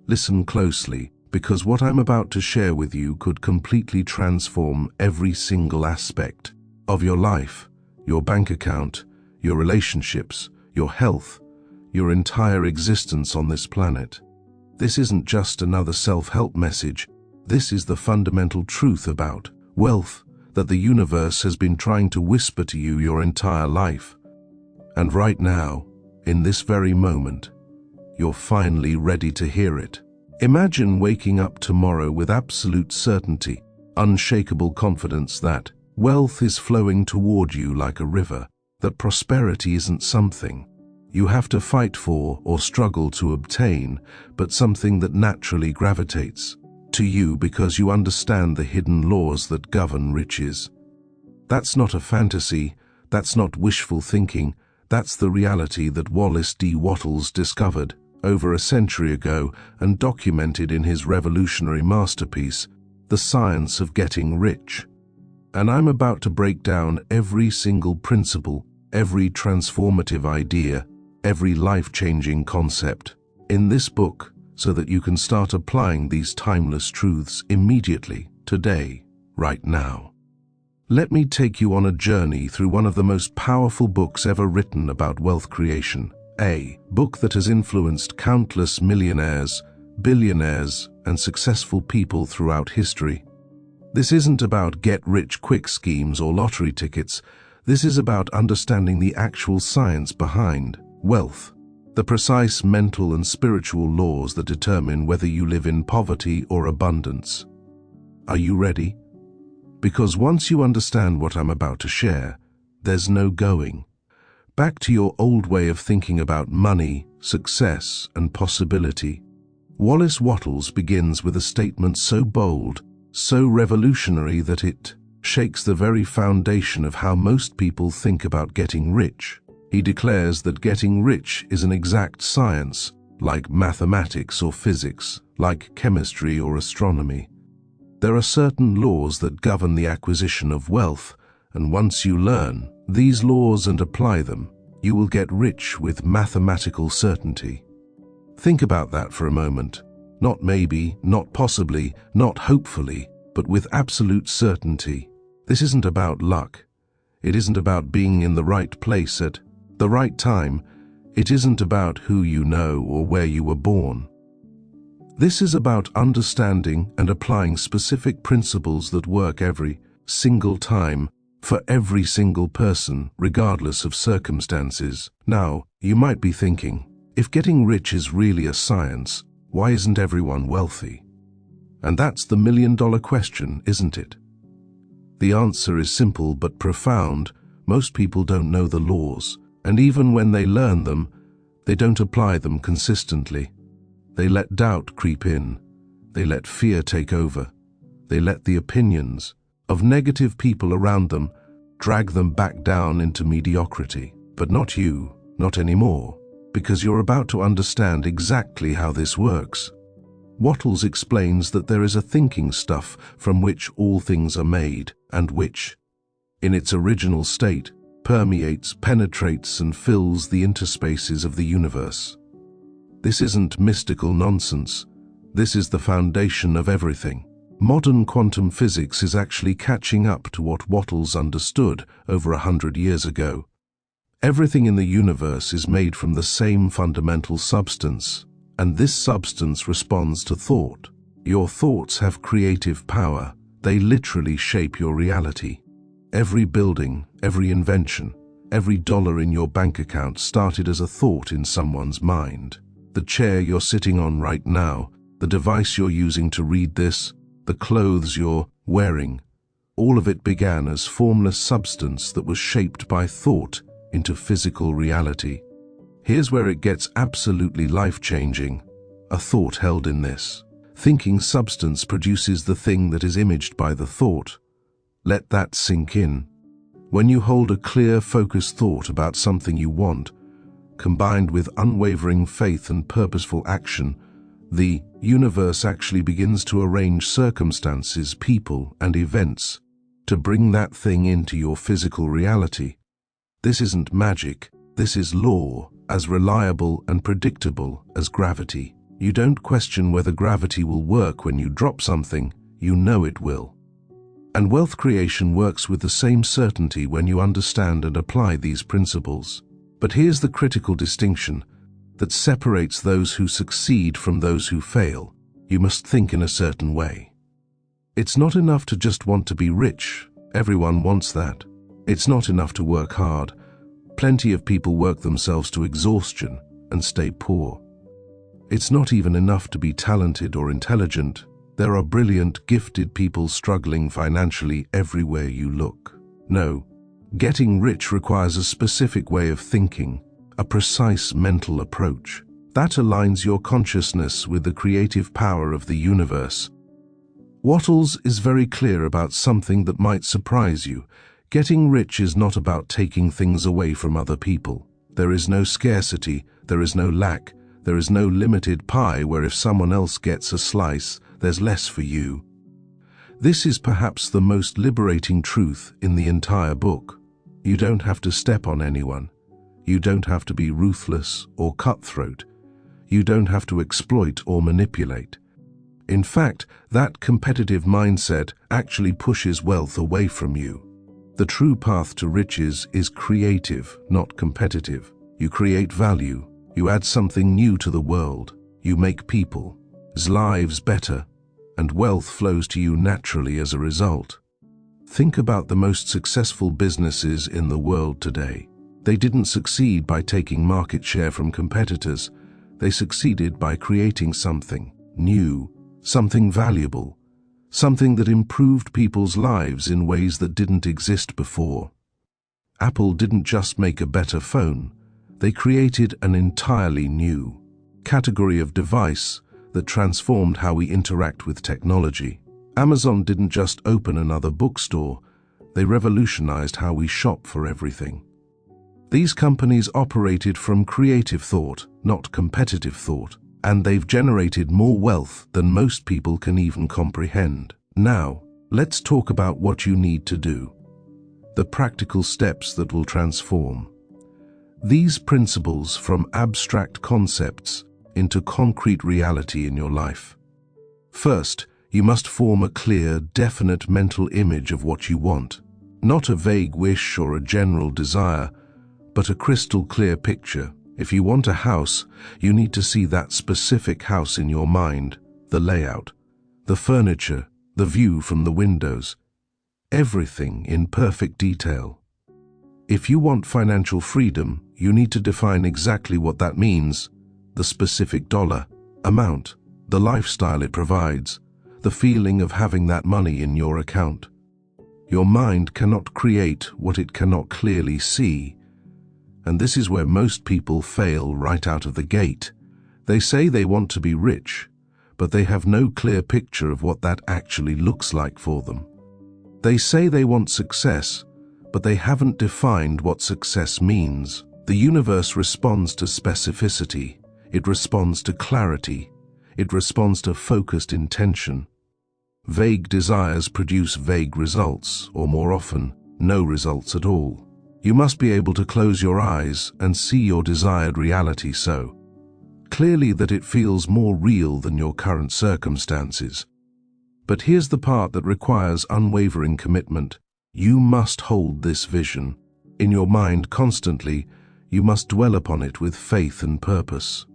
Listen closely, because what I'm about to share with you could completely transform every single aspect of your life, your bank account, your relationships, your health, your entire existence on this planet. This isn't just another self-help message. This is the fundamental truth about wealth that the universe has been trying to whisper to you your entire life. And right now, in this very moment, you're finally ready to hear it. Imagine waking up tomorrow with absolute certainty, unshakable confidence that wealth is flowing toward you like a river, that prosperity isn't something you have to fight for or struggle to obtain, but something that naturally gravitates to you because you understand the hidden laws that govern riches. That's not a fantasy, that's not wishful thinking, that's the reality that Wallace D. Wattles discovered over a century ago and documented in his revolutionary masterpiece, The Science of Getting Rich. And I'm about to break down every single principle, every transformative idea, every life-changing concept in this book so that you can start applying these timeless truths immediately, today, right now. Let me take you on a journey through one of the most powerful books ever written about wealth creation, a book that has influenced countless millionaires, billionaires, and successful people throughout history. This isn't about get-rich-quick schemes or lottery tickets. This is about understanding the actual science behind wealth, the precise mental and spiritual laws that determine whether you live in poverty or abundance. Are you ready? Because once you understand what I'm about to share, there's no going back to your old way of thinking about money, success, and possibility. Wallace Wattles begins with a statement so bold, so revolutionary that it shakes the very foundation of how most people think about getting rich. He declares that getting rich is an exact science, like mathematics or physics, like chemistry or astronomy. There are certain laws that govern the acquisition of wealth, and once you learn these laws and apply them, you will get rich with mathematical certainty. Think about that for a moment. Not maybe, not possibly, not hopefully, but with absolute certainty. This isn't about luck. It isn't about being in the right place at the right time. It isn't about who you know or where you were born. This is about understanding and applying specific principles that work every single time for every single person, regardless of circumstances. Now, you might be thinking, if getting rich is really a science, why isn't everyone wealthy? And that's the million-dollar question, isn't it? The answer is simple but profound. Most people don't know the laws, and even when they learn them, they don't apply them consistently. They let doubt creep in. They let fear take over. They let the opinions of negative people around them drag them back down into mediocrity. But not you, not anymore, because you're about to understand exactly how this works. Wattles explains that there is a thinking stuff from which all things are made, and which, in its original state, permeates, penetrates, and fills the interspaces of the universe. This isn't mystical nonsense. This is the foundation of everything. Modern quantum physics is actually catching up to what Wattles understood over 100 years ago. Everything in the universe is made from the same fundamental substance, and this substance responds to thought. Your thoughts have creative power. They literally shape your reality. Every building, every invention, every dollar in your bank account started as a thought in someone's mind. The chair you're sitting on right now, the device you're using to read this, the clothes you're wearing, all of it began as formless substance that was shaped by thought into physical reality. Here's where it gets absolutely life-changing. A thought held in this thinking substance produces the thing that is imaged by the thought. Let that sink in. When you hold a clear, focused thought about something you want, combined with unwavering faith and purposeful action, the universe actually begins to arrange circumstances, people, and events to bring that thing into your physical reality. This isn't magic. This is law, as reliable and predictable as gravity. You don't question whether gravity will work when you drop something, you know it will. And wealth creation works with the same certainty when you understand and apply these principles. But here's the critical distinction that separates those who succeed from those who fail. You must think in a certain way. It's not enough to just want to be rich. Everyone wants that. It's not enough to work hard. Plenty of people work themselves to exhaustion and stay poor. It's not even enough to be talented or intelligent. There are brilliant, gifted people struggling financially everywhere you look. No, getting rich requires a specific way of thinking, a precise mental approach. That aligns your consciousness with the creative power of the universe. Wattles is very clear about something that might surprise you. Getting rich is not about taking things away from other people. There is no scarcity, there is no lack, there is no limited pie where if someone else gets a slice, there's less for you. This is perhaps the most liberating truth in the entire book. You don't have to step on anyone. You don't have to be ruthless or cutthroat. You don't have to exploit or manipulate. In fact, that competitive mindset actually pushes wealth away from you. The true path to riches is creative, not competitive. You create value. You add something new to the world. You make people's lives better, and wealth flows to you naturally as a result. Think about the most successful businesses in the world today. They didn't succeed by taking market share from competitors. They succeeded by creating something new, something valuable, something that improved people's lives in ways that didn't exist before. Apple didn't just make a better phone. They created an entirely new category of device that transformed how we interact with technology. Amazon didn't just open another bookstore. They revolutionized how we shop for everything. These companies operated from creative thought, not competitive thought, and they've generated more wealth than most people can even comprehend. Now, let's talk about what you need to do. The practical steps that will transform. These principles from abstract concepts into concrete reality in your life. First, you must form a clear, definite mental image of what you want. Not a vague wish or a general desire, but a crystal clear picture. If you want a house, you need to see that specific house in your mind, the layout, the furniture, the view from the windows, everything in perfect detail. If you want financial freedom, you need to define exactly what that means, the specific dollar amount, the lifestyle it provides, the feeling of having that money in your account. Your mind cannot create what it cannot clearly see. And this is where most people fail right out of the gate. They say they want to be rich, but they have no clear picture of what that actually looks like for them. They say they want success, but they haven't defined what success means. The universe responds to specificity. It responds to clarity. It responds to focused intention. Vague desires produce vague results, or more often, no results at all. You must be able to close your eyes and see your desired reality so clearly that it feels more real than your current circumstances. But here's the part that requires unwavering commitment. You must hold this vision in your mind constantly. You must dwell upon it with faith and purpose.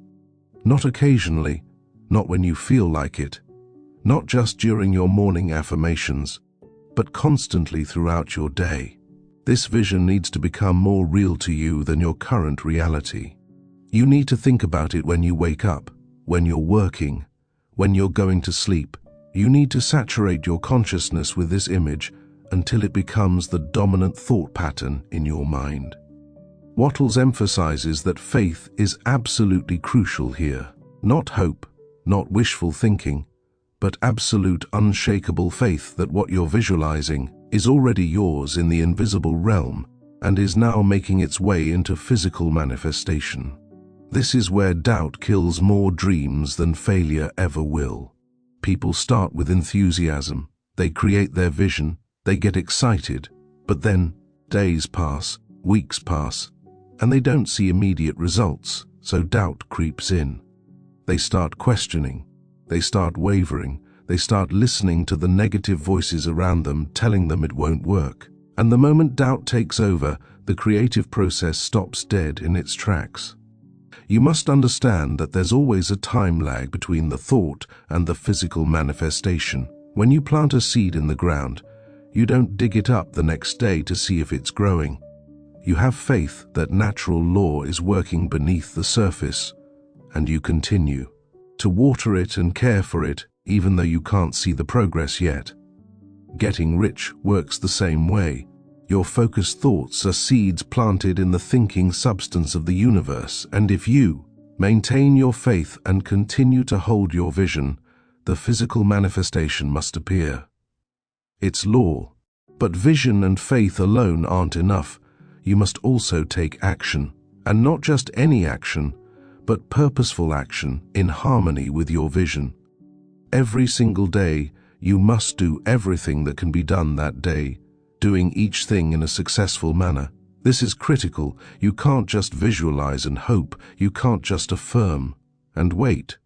Not occasionally, not when you feel like it, not just during your morning affirmations, but constantly throughout your day. This vision needs to become more real to you than your current reality. You need to think about it when you wake up, when you're working, when you're going to sleep. You need to saturate your consciousness with this image until it becomes the dominant thought pattern in your mind. Wattles emphasizes that faith is absolutely crucial here. Not hope, not wishful thinking, but absolute unshakable faith that what you're visualizing is already yours in the invisible realm and is now making its way into physical manifestation. This is where doubt kills more dreams than failure ever will. People start with enthusiasm. They create their vision. They get excited. But then days pass, weeks pass, and they don't see immediate results, so doubt creeps in. They start questioning. They start wavering. They start listening to the negative voices around them telling them it won't work. And the moment doubt takes over, the creative process stops dead in its tracks. You must understand that there's always a time lag between the thought and the physical manifestation. When you plant a seed in the ground, you don't dig it up the next day to see if it's growing. You have faith that natural law is working beneath the surface, and you continue to water it and care for it, even though you can't see the progress yet. Getting rich works the same way. Your focused thoughts are seeds planted in the thinking substance of the universe, and if you maintain your faith and continue to hold your vision, the physical manifestation must appear. It's law. But vision and faith alone aren't enough. You must also take action, and not just any action, but purposeful action in harmony with your vision. Every single day, you must do everything that can be done that day, doing each thing in a successful manner. This is critical. You can't just visualize and hope. You can't just affirm and wait.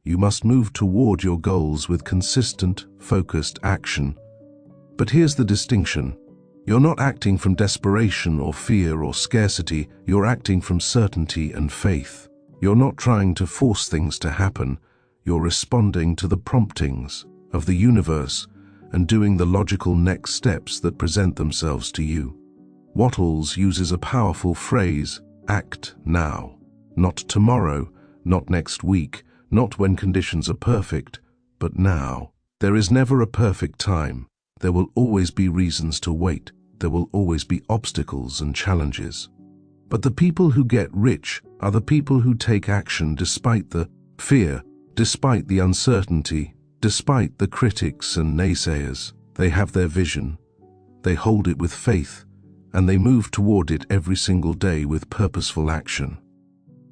You must move toward your goals with consistent, focused action. But here's the distinction. You're not acting from desperation or fear or scarcity. You're acting from certainty and faith. You're not trying to force things to happen. You're responding to the promptings of the universe and doing the logical next steps that present themselves to you. Wattles uses a powerful phrase, act now. Not tomorrow, not next week, not when conditions are perfect, but now. There is never a perfect time. There will always be reasons to wait. There will always be obstacles and challenges. But the people who get rich are the people who take action despite the fear, despite the uncertainty, despite the critics and naysayers. They have their vision. They hold it with faith, and they move toward it every single day with purposeful action.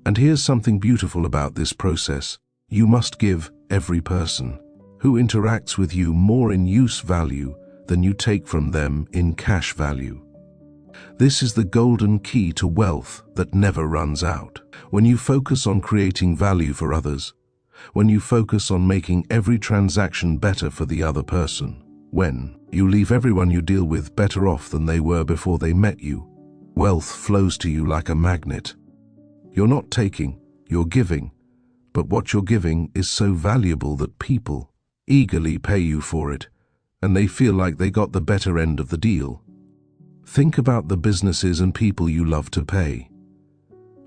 And here's something beautiful about this process. You must give every person who interacts with you more in use value than you take from them in cash value. This is the golden key to wealth that never runs out. When you focus on creating value for others, when you focus on making every transaction better for the other person, when you leave everyone you deal with better off than they were before they met you, wealth flows to you like a magnet. You're not taking, you're giving, but what you're giving is so valuable that people eagerly pay you for it, and they feel like they got the better end of the deal. Think about the businesses and people you love to pay.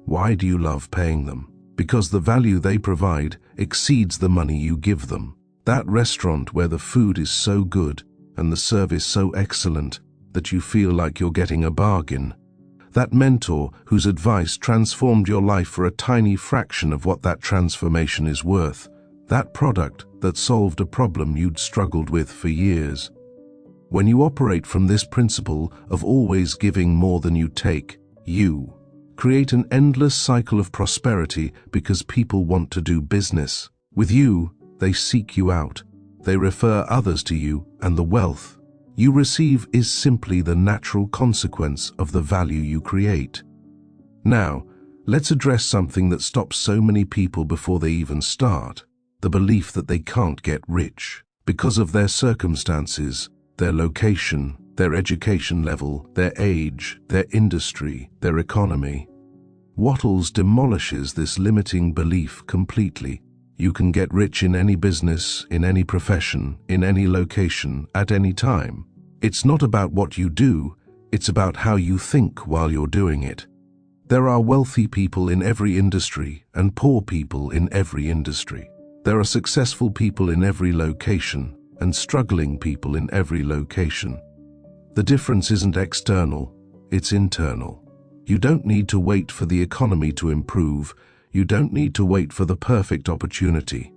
Why do you love paying them? Because the value they provide exceeds the money you give them. That restaurant where the food is so good and the service so excellent that you feel like you're getting a bargain. That mentor whose advice transformed your life for a tiny fraction of what that transformation is worth. That product that solved a problem you'd struggled with for years. When you operate from this principle of always giving more than you take, you create an endless cycle of prosperity because people want to do business. With you, they seek you out. They refer others to you, and the wealth you receive is simply the natural consequence of the value you create. Now, let's address something that stops so many people before they even start. The belief that they can't get rich because of their circumstances, their location, their education level, their age, their industry, their economy. Wattles demolishes this limiting belief completely. You can get rich in any business, in any profession, in any location, at any time. It's not about what you do, it's about how you think while you're doing it. There are wealthy people in every industry and poor people in every industry. There are successful people in every location and struggling people in every location. The difference isn't external, it's internal. You don't need to wait for the economy to improve. You don't need to wait for the perfect opportunity.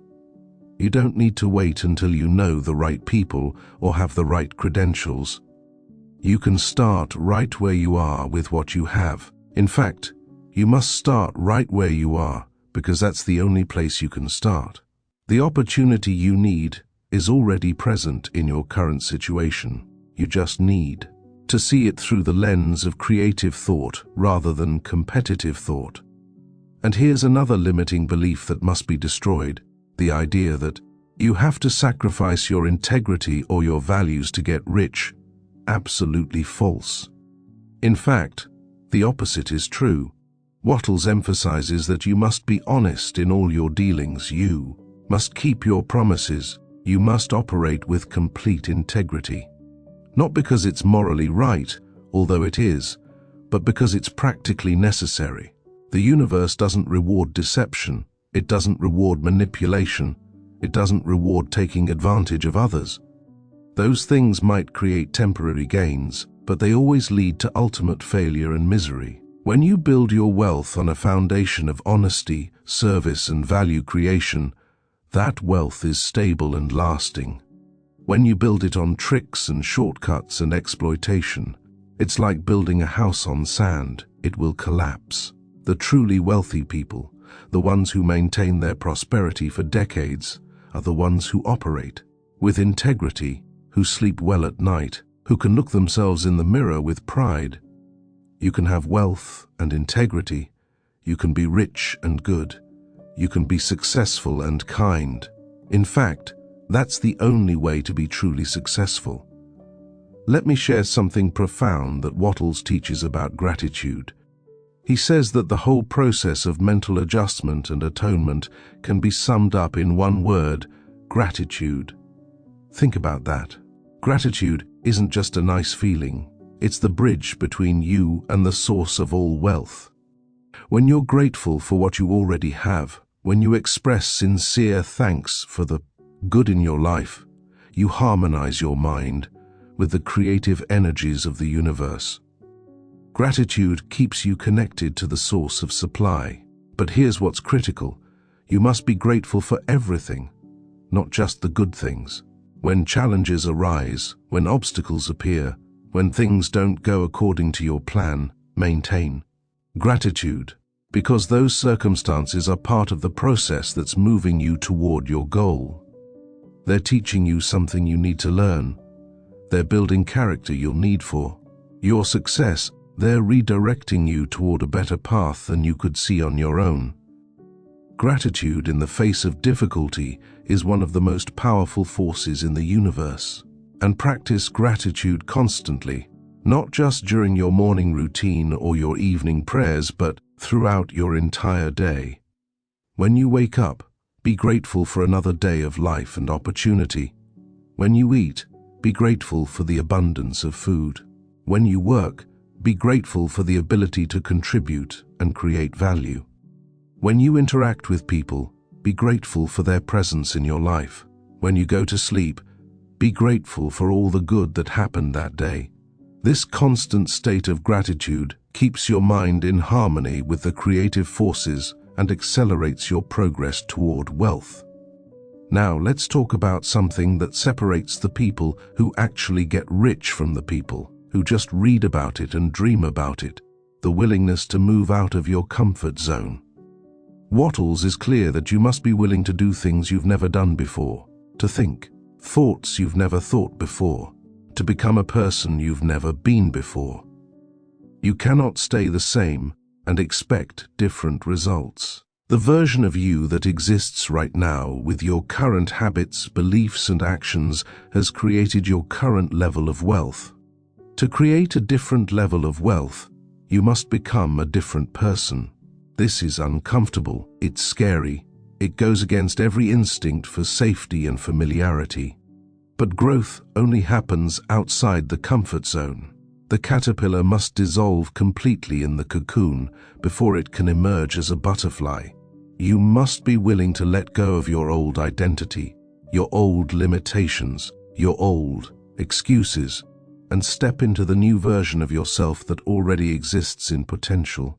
You don't need to wait until you know the right people or have the right credentials. You can start right where you are with what you have. In fact, you must start right where you are because that's the only place you can start. The opportunity you need is already present in your current situation. You just need to see it through the lens of creative thought rather than competitive thought. And here's another limiting belief that must be destroyed: the idea that you have to sacrifice your integrity or your values to get rich. Absolutely false. In fact, the opposite is true. Wattles emphasizes that you must be honest in all your dealings. You must keep your promises. You must operate with complete integrity. Not because it's morally right, although it is, but because it's practically necessary. The universe doesn't reward deception. It doesn't reward manipulation. It doesn't reward taking advantage of others. Those things might create temporary gains, but they always lead to ultimate failure and misery. When you build your wealth on a foundation of honesty, service, and value creation, that wealth is stable and lasting. When you build it on tricks and shortcuts and exploitation, it's like building a house on sand. It will collapse. The truly wealthy people, the ones who maintain their prosperity for decades, are the ones who operate with integrity, who sleep well at night, who can look themselves in the mirror with pride. You can have wealth and integrity. You can be rich and good. You can be successful and kind. In fact, that's the only way to be truly successful. Let me share something profound that Wattles teaches about gratitude. He says that the whole process of mental adjustment and atonement can be summed up in one word: gratitude. Think about that. Gratitude isn't just a nice feeling. It's the bridge between you and the source of all wealth. When you're grateful for what you already have, when you express sincere thanks for the good in your life, you harmonize your mind with the creative energies of the universe. Gratitude keeps you connected to the source of supply. But here's what's critical: you must be grateful for everything, not just the good things. When challenges arise, when obstacles appear, when things don't go according to your plan, maintain gratitude, because those circumstances are part of the process that's moving you toward your goal. They're teaching you something you need to learn. They're building character you'll need for your success. They're redirecting you toward a better path than you could see on your own. Gratitude in the face of difficulty is one of the most powerful forces in the universe. And practice gratitude constantly, not just during your morning routine or your evening prayers, but throughout your entire day. When you wake up, be grateful for another day of life and opportunity. When you eat, be grateful for the abundance of food. When you work, be grateful for the ability to contribute and create value. When you interact with people, be grateful for their presence in your life. When you go to sleep, be grateful for all the good that happened that day. This constant state of gratitude keeps your mind in harmony with the creative forces and accelerates your progress toward wealth. Now let's talk about something that separates the people who actually get rich from the people who just read about it and dream about it: the willingness to move out of your comfort zone. Wattles is clear that you must be willing to do things you've never done before, to think thoughts you've never thought before, to become a person you've never been before. You cannot stay the same and expect different results. The version of you that exists right now with your current habits, beliefs, and actions has created your current level of wealth. To create a different level of wealth, you must become a different person. This is uncomfortable, it's scary, it goes against every instinct for safety and familiarity. But growth only happens outside the comfort zone. The caterpillar must dissolve completely in the cocoon before it can emerge as a butterfly. You must be willing to let go of your old identity, your old limitations, your old excuses, and step into the new version of yourself that already exists in potential.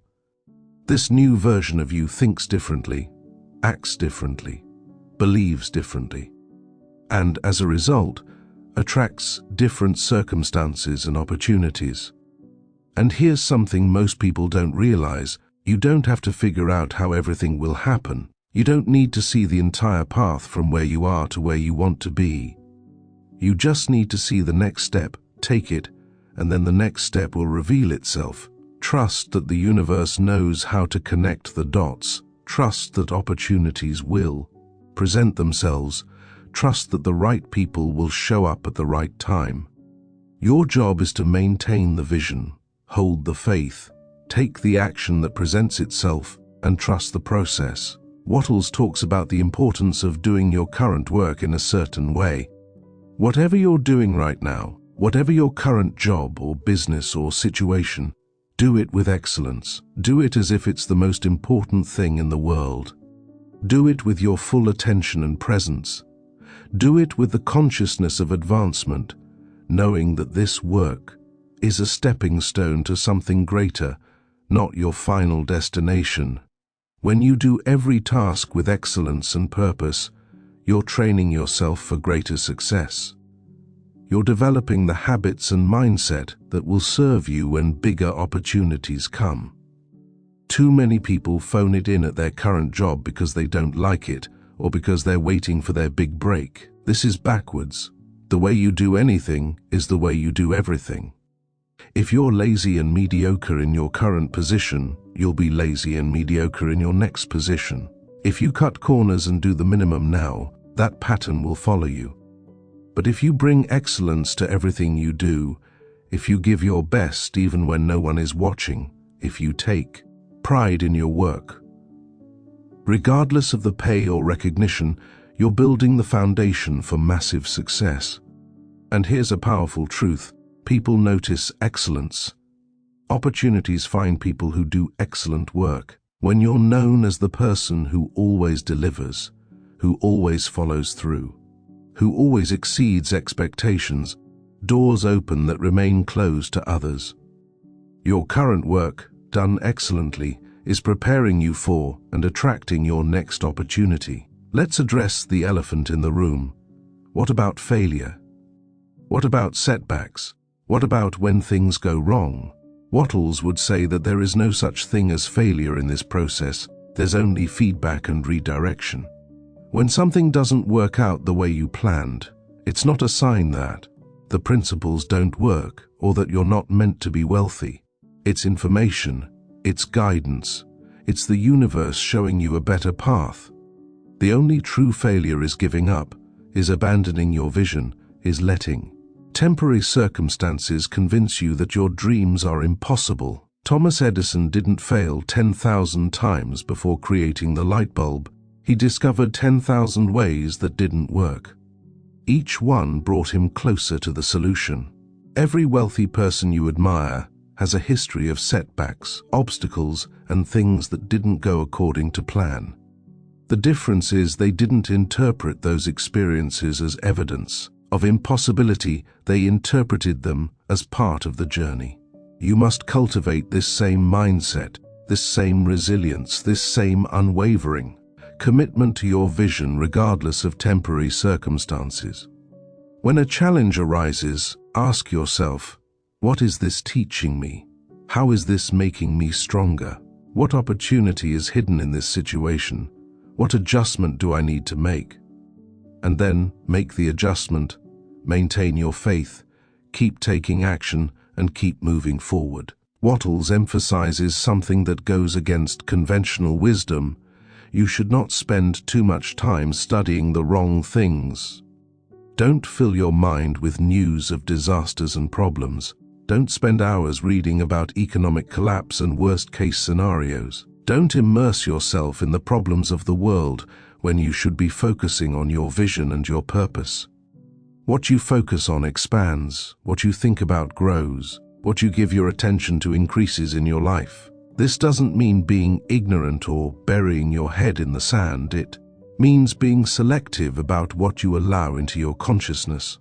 This new version of you thinks differently, acts differently, believes differently, and as a result, attracts different circumstances and opportunities. And here's something most people don't realize: you don't have to figure out how everything will happen. You don't need to see the entire path from where you are to where you want to be. You just need to see the next step, take it, and then the next step will reveal itself. Trust that the universe knows how to connect the dots. Trust that opportunities will present themselves. Trust that the right people will show up at the right time. Your job is to maintain the vision, hold the faith, take the action that presents itself, and trust the process. Wattles talks about the importance of doing your current work in a certain way. Whatever you're doing right now, whatever your current job or business or situation, do it with excellence. Do it as if it's the most important thing in the world. Do it with your full attention and presence. Do it with the consciousness of advancement, knowing that this work is a stepping stone to something greater, not your final destination. When you do every task with excellence and purpose, you're training yourself for greater success. You're developing the habits and mindset that will serve you when bigger opportunities come. Too many people phone it in at their current job because they don't like it or because they're waiting for their big break. This is backwards. The way you do anything is the way you do everything. If you're lazy and mediocre in your current position, you'll be lazy and mediocre in your next position. If you cut corners and do the minimum now, that pattern will follow you. But if you bring excellence to everything you do, if you give your best even when no one is watching, if you take pride in your work, regardless of the pay or recognition, you're building the foundation for massive success. And here's a powerful truth. People notice excellence. Opportunities find people who do excellent work. When you're known as the person who always delivers, who always follows through, who always exceeds expectations, doors open that remain closed to others. Your current work, done excellently, is preparing you for and attracting your next opportunity. Let's address the elephant in the room. What about failure? What about setbacks? What about when things go wrong? Wattles would say that there is no such thing as failure in this process. There's only feedback and redirection. When something doesn't work out the way you planned, it's not a sign that the principles don't work or that you're not meant to be wealthy. It's information, it's guidance, it's the universe showing you a better path. The only true failure is giving up, is abandoning your vision, is letting temporary circumstances convince you that your dreams are impossible. Thomas Edison didn't fail 10,000 times before creating the light bulb. He discovered 10,000 ways that didn't work. Each one brought him closer to the solution. Every wealthy person you admire has a history of setbacks, obstacles, and things that didn't go according to plan. The difference is they didn't interpret those experiences as evidence of impossibility. They interpreted them as part of the journey. You must cultivate this same mindset, this same resilience, this same unwavering commitment to your vision regardless of temporary circumstances. When a challenge arises, ask yourself, what is this teaching me? How is this making me stronger? What opportunity is hidden in this situation? What adjustment do I need to make? And then make the adjustment, maintain your faith, keep taking action, and keep moving forward. Wattles emphasizes something that goes against conventional wisdom. You should not spend too much time studying the wrong things. Don't fill your mind with news of disasters and problems. Don't spend hours reading about economic collapse and worst-case scenarios. Don't immerse yourself in the problems of the world when you should be focusing on your vision and your purpose. What you focus on expands, what you think about grows, what you give your attention to increases in your life. This doesn't mean being ignorant or burying your head in the sand. It means being selective about what you allow into your consciousness.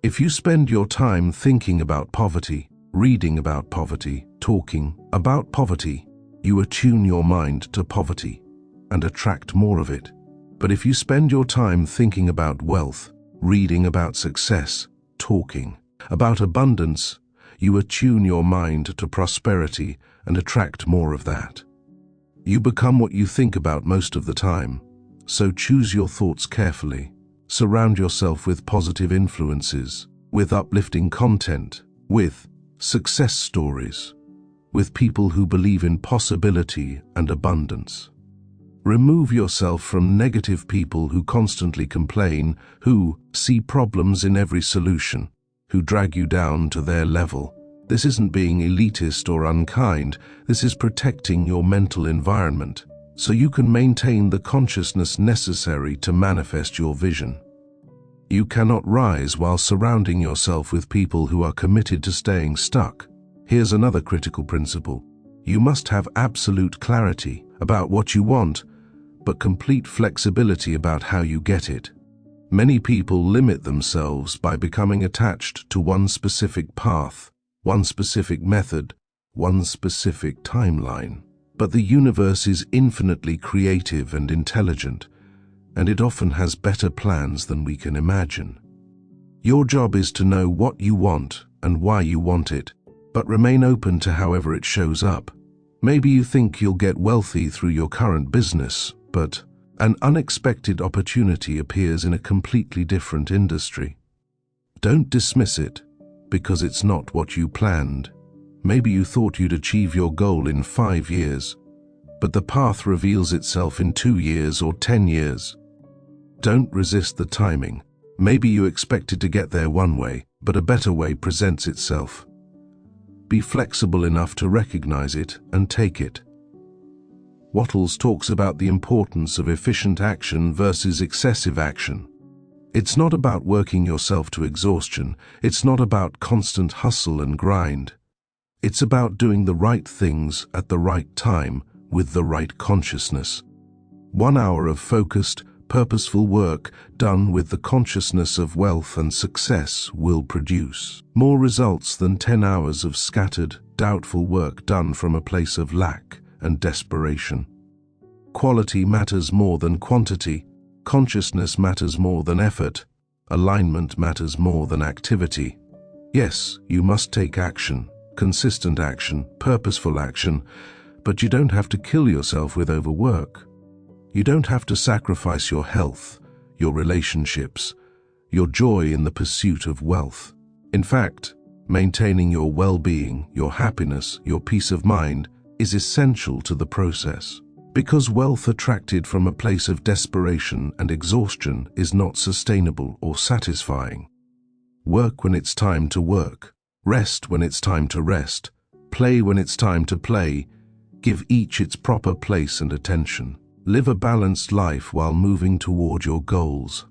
If you spend your time thinking about poverty, reading about poverty, talking about poverty, you attune your mind to poverty and attract more of it. But if you spend your time thinking about wealth, reading about success, talking about abundance, you attune your mind to prosperity and attract more of that. You become what you think about most of the time, so choose your thoughts carefully. Surround yourself with positive influences, with uplifting content, with success stories, with people who believe in possibility and abundance. Remove yourself from negative people who constantly complain, who see problems in every solution, who drag you down to their level. This isn't being elitist or unkind, this is protecting your mental environment, so you can maintain the consciousness necessary to manifest your vision. You cannot rise while surrounding yourself with people who are committed to staying stuck. Here's another critical principle. You must have absolute clarity about what you want, but complete flexibility about how you get it. Many people limit themselves by becoming attached to one specific path, one specific method, one specific timeline. But the universe is infinitely creative and intelligent, and it often has better plans than we can imagine. Your job is to know what you want and why you want it, but remain open to however it shows up. Maybe you think you'll get wealthy through your current business, but an unexpected opportunity appears in a completely different industry. Don't dismiss it, because it's not what you planned. Maybe you thought you'd achieve your goal in 5 years, but the path reveals itself in 2 years or 10 years. Don't resist the timing. Maybe you expected to get there one way, but a better way presents itself. Be flexible enough to recognize it and take it. Wattles talks about the importance of efficient action versus excessive action. It's not about working yourself to exhaustion. It's not about constant hustle and grind. It's about doing the right things at the right time with the right consciousness. 1 hour of focused, purposeful work done with the consciousness of wealth and success will produce more results than 10 hours of scattered, doubtful work done from a place of lack and desperation. Quality matters more than quantity. Consciousness matters more than effort. Alignment matters more than activity. Yes, you must take action, consistent action, purposeful action, but you don't have to kill yourself with overwork. You don't have to sacrifice your health, your relationships, your joy in the pursuit of wealth. In fact, maintaining your well-being, your happiness, your peace of mind is essential to the process. Because wealth attracted from a place of desperation and exhaustion is not sustainable or satisfying. Work when it's time to work, rest when it's time to rest, play when it's time to play. Give each its proper place and attention. Live a balanced life while moving toward your goals.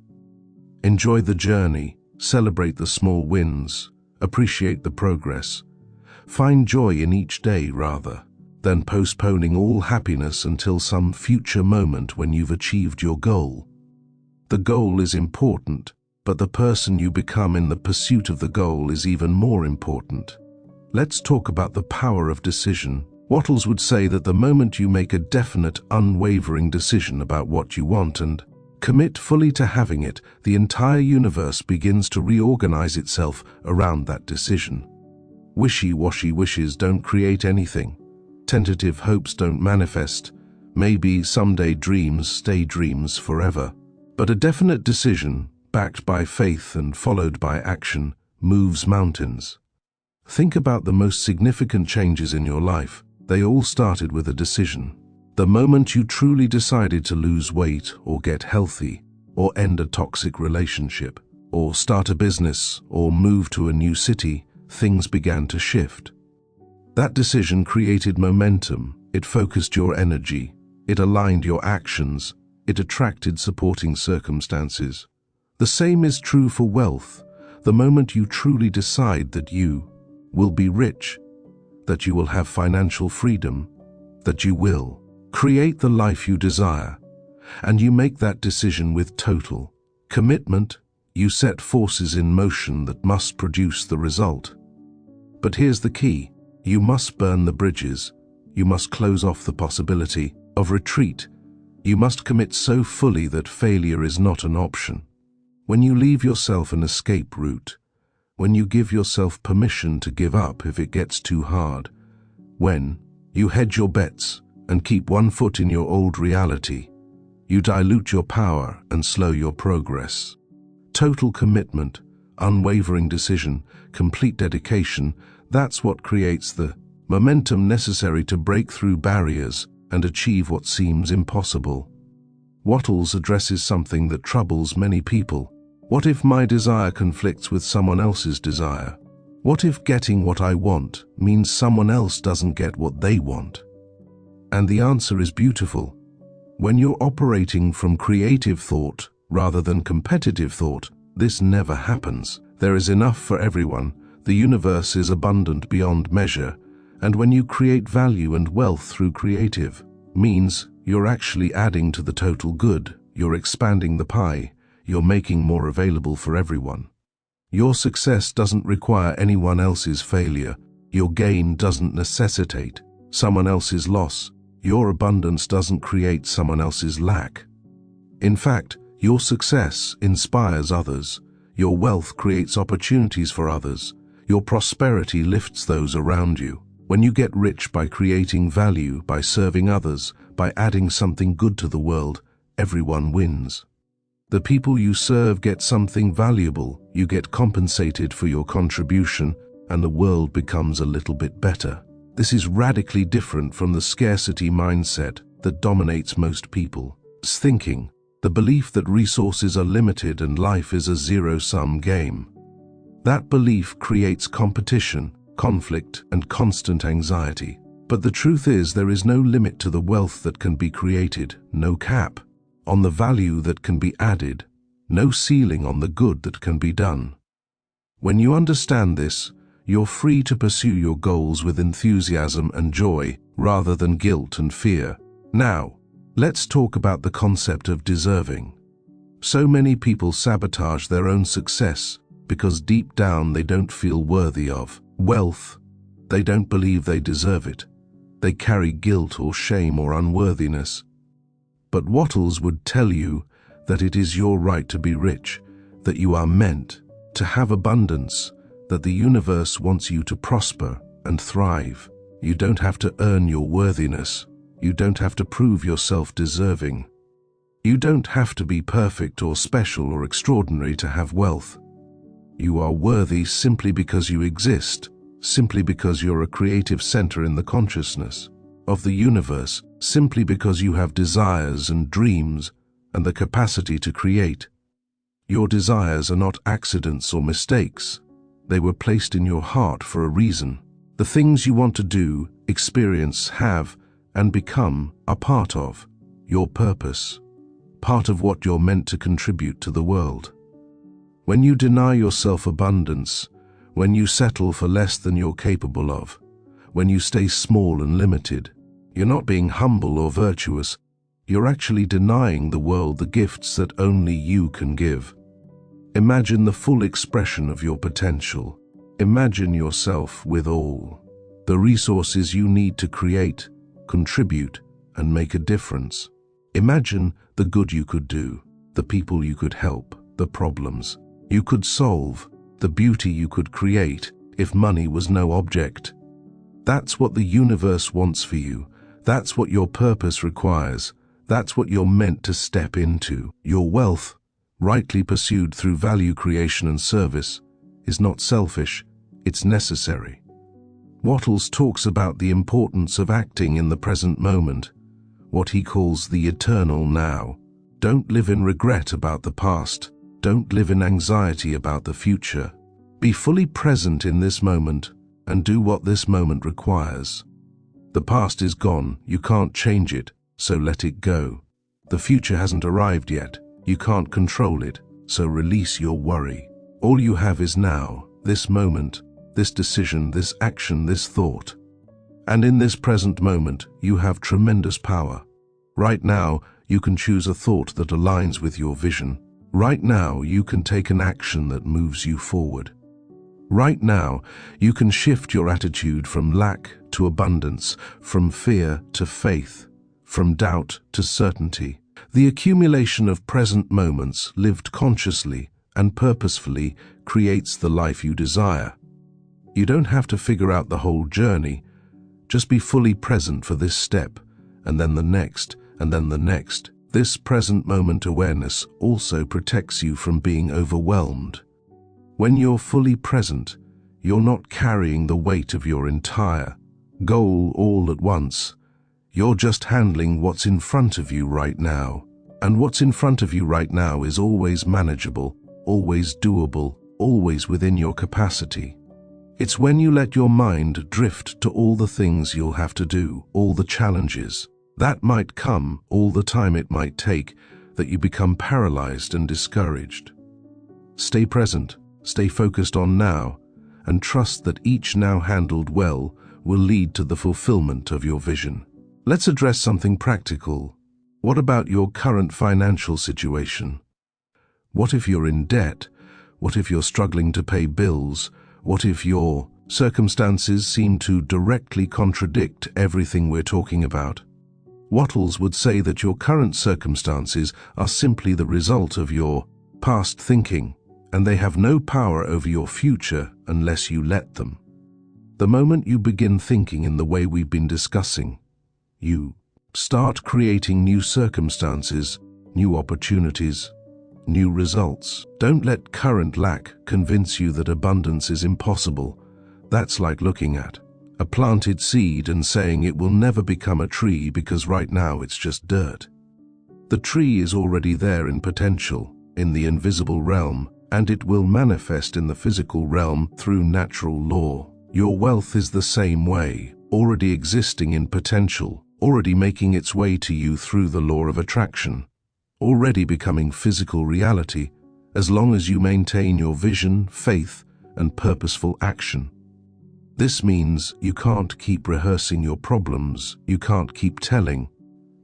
Enjoy the journey, celebrate the small wins, appreciate the progress. Find joy in each day rather than postponing all happiness until some future moment when you've achieved your goal. The goal is important, but the person you become in the pursuit of the goal is even more important. Let's talk about the power of decision. Wattles would say that the moment you make a definite, unwavering decision about what you want and commit fully to having it, the entire universe begins to reorganize itself around that decision. Wishy-washy wishes don't create anything. Tentative hopes don't manifest. Maybe someday dreams stay dreams forever. But a definite decision, backed by faith and followed by action, moves mountains. Think about the most significant changes in your life. They all started with a decision. The moment you truly decided to lose weight or get healthy, or end a toxic relationship, or start a business, or move to a new city, things began to shift. That decision created momentum. It focused your energy. It aligned your actions. It attracted supporting circumstances. The same is true for wealth. The moment you truly decide that you will be rich, that you will have financial freedom, that you will create the life you desire, and you make that decision with total commitment, you set forces in motion that must produce the result. But here's the key. You must burn the bridges. You must close off the possibility of retreat. You must commit so fully that failure is not an option. When you leave yourself an escape route, when you give yourself permission to give up if it gets too hard, when you hedge your bets and keep one foot in your old reality, you dilute your power and slow your progress. Total commitment, unwavering decision, complete dedication, that's what creates the momentum necessary to break through barriers and achieve what seems impossible. Wattles addresses something that troubles many people. What if my desire conflicts with someone else's desire? What if getting what I want means someone else doesn't get what they want? And the answer is beautiful. When you're operating from creative thought rather than competitive thought, this never happens. There is enough for everyone. The universe is abundant beyond measure. And when you create value and wealth through creative means, you're actually adding to the total good. You're expanding the pie. You're making more available for everyone. Your success doesn't require anyone else's failure. Your gain doesn't necessitate someone else's loss. Your abundance doesn't create someone else's lack. In fact, your success inspires others. Your wealth creates opportunities for others. Your prosperity lifts those around you. When you get rich by creating value, by serving others, by adding something good to the world, everyone wins. The people you serve get something valuable, you get compensated for your contribution, and the world becomes a little bit better. This is radically different from the scarcity mindset that dominates most people's thinking, the belief that resources are limited and life is a zero-sum game. That belief creates competition, conflict, and constant anxiety. But the truth is, there is no limit to the wealth that can be created, no cap on the value that can be added, no ceiling on the good that can be done. When you understand this, you're free to pursue your goals with enthusiasm and joy, rather than guilt and fear. Now, let's talk about the concept of deserving. So many people sabotage their own success because deep down they don't feel worthy of wealth. They don't believe they deserve it. They carry guilt or shame or unworthiness. But Wattles would tell you that it is your right to be rich, that you are meant to have abundance, that the universe wants you to prosper and thrive. You don't have to earn your worthiness. You don't have to prove yourself deserving. You don't have to be perfect or special or extraordinary to have wealth. You are worthy simply because you exist, simply because you're a creative center in the consciousness of the universe, simply because you have desires and dreams and the capacity to create. Your desires are not accidents or mistakes. They were placed in your heart for a reason. The things you want to do, experience, have, and become are part of your purpose, part of what you're meant to contribute to the world. When you deny yourself abundance, when you settle for less than you're capable of, when you stay small and limited, you're not being humble or virtuous. You're actually denying the world the gifts that only you can give. Imagine the full expression of your potential. Imagine yourself with all the resources you need to create, contribute, and make a difference. Imagine the good you could do, the people you could help, the problems you could solve, the beauty you could create if money was no object. That's what the universe wants for you. That's what your purpose requires. That's what you're meant to step into. Your wealth, rightly pursued through value creation and service, is not selfish, it's necessary. Wattles talks about the importance of acting in the present moment, what he calls the eternal now. Don't live in regret about the past. Don't live in anxiety about the future. Be fully present in this moment and do what this moment requires. The past is gone, you can't change it, so let it go. The future hasn't arrived yet, you can't control it, so release your worry. All you have is now, this moment, this decision, this action, this thought. And in this present moment, you have tremendous power. Right now, you can choose a thought that aligns with your vision. Right now, you can take an action that moves you forward. Right now, you can shift your attitude from lack to abundance, from fear to faith, from doubt to certainty. The accumulation of present moments lived consciously and purposefully creates the life you desire. You don't have to figure out the whole journey. Just be fully present for this step, and then the next, and then the next. This present moment awareness also protects you from being overwhelmed. When you're fully present, you're not carrying the weight of your entire goal all at once. You're just handling what's in front of you right now. And what's in front of you right now is always manageable, always doable, always within your capacity. It's when you let your mind drift to all the things you'll have to do, all the challenges that might come, all the time it might take, that you become paralyzed and discouraged. Stay present, stay focused on now, and trust that each now handled well will lead to the fulfillment of your vision. Let's address something practical. What about your current financial situation? What if you're in debt? What if you're struggling to pay bills? What if your circumstances seem to directly contradict everything we're talking about? Wattles would say that your current circumstances are simply the result of your past thinking, and they have no power over your future unless you let them. The moment you begin thinking in the way we've been discussing, you start creating new circumstances, new opportunities, new results. Don't let current lack convince you that abundance is impossible. That's like looking at a planted seed and saying it will never become a tree because right now it's just dirt. The tree is already there in potential, in the invisible realm, and it will manifest in the physical realm through natural law. Your wealth is the same way, already existing in potential, already making its way to you through the law of attraction, already becoming physical reality, as long as you maintain your vision, faith, and purposeful action. This means you can't keep rehearsing your problems, you can't keep telling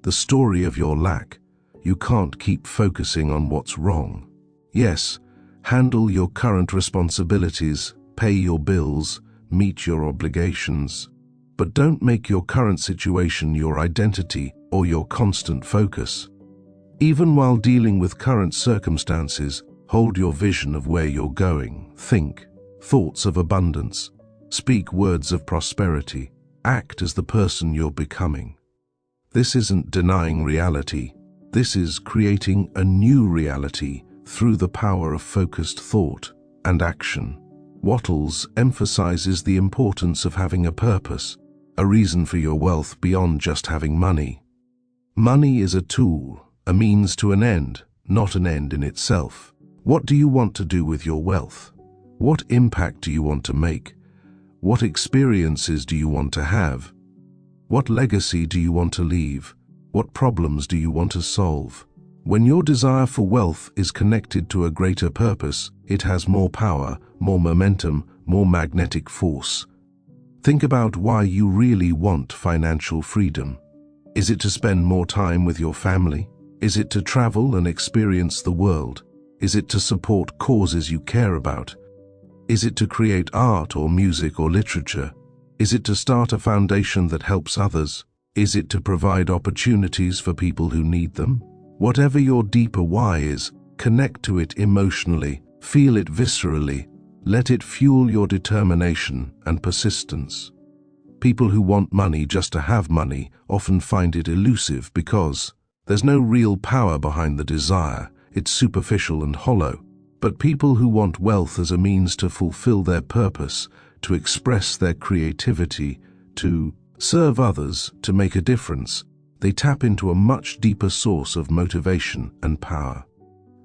the story of your lack, you can't keep focusing on what's wrong. Yes, handle your current responsibilities, pay your bills, meet your obligations, but don't make your current situation your identity or your constant focus. Even while dealing with current circumstances, hold your vision of where you're going. Think thoughts of abundance. Speak words of prosperity. Act as the person you're becoming. This isn't denying reality. This is creating a new reality through the power of focused thought and action. Wattles emphasizes the importance of having a purpose, a reason for your wealth beyond just having money. Money is a tool, a means to an end, not an end in itself. What do you want to do with your wealth? What impact do you want to make? What experiences do you want to have? What legacy do you want to leave? What problems do you want to solve? When your desire for wealth is connected to a greater purpose, it has more power, more momentum, more magnetic force. Think about why you really want financial freedom. Is it to spend more time with your family? Is it to travel and experience the world? Is it to support causes you care about? Is it to create art or music or literature? Is it to start a foundation that helps others? Is it to provide opportunities for people who need them? Whatever your deeper why is, connect to it emotionally, feel it viscerally, let it fuel your determination and persistence. People who want money just to have money often find it elusive because there's no real power behind the desire, it's superficial and hollow. But people who want wealth as a means to fulfill their purpose, to express their creativity, to serve others, to make a difference, they tap into a much deeper source of motivation and power.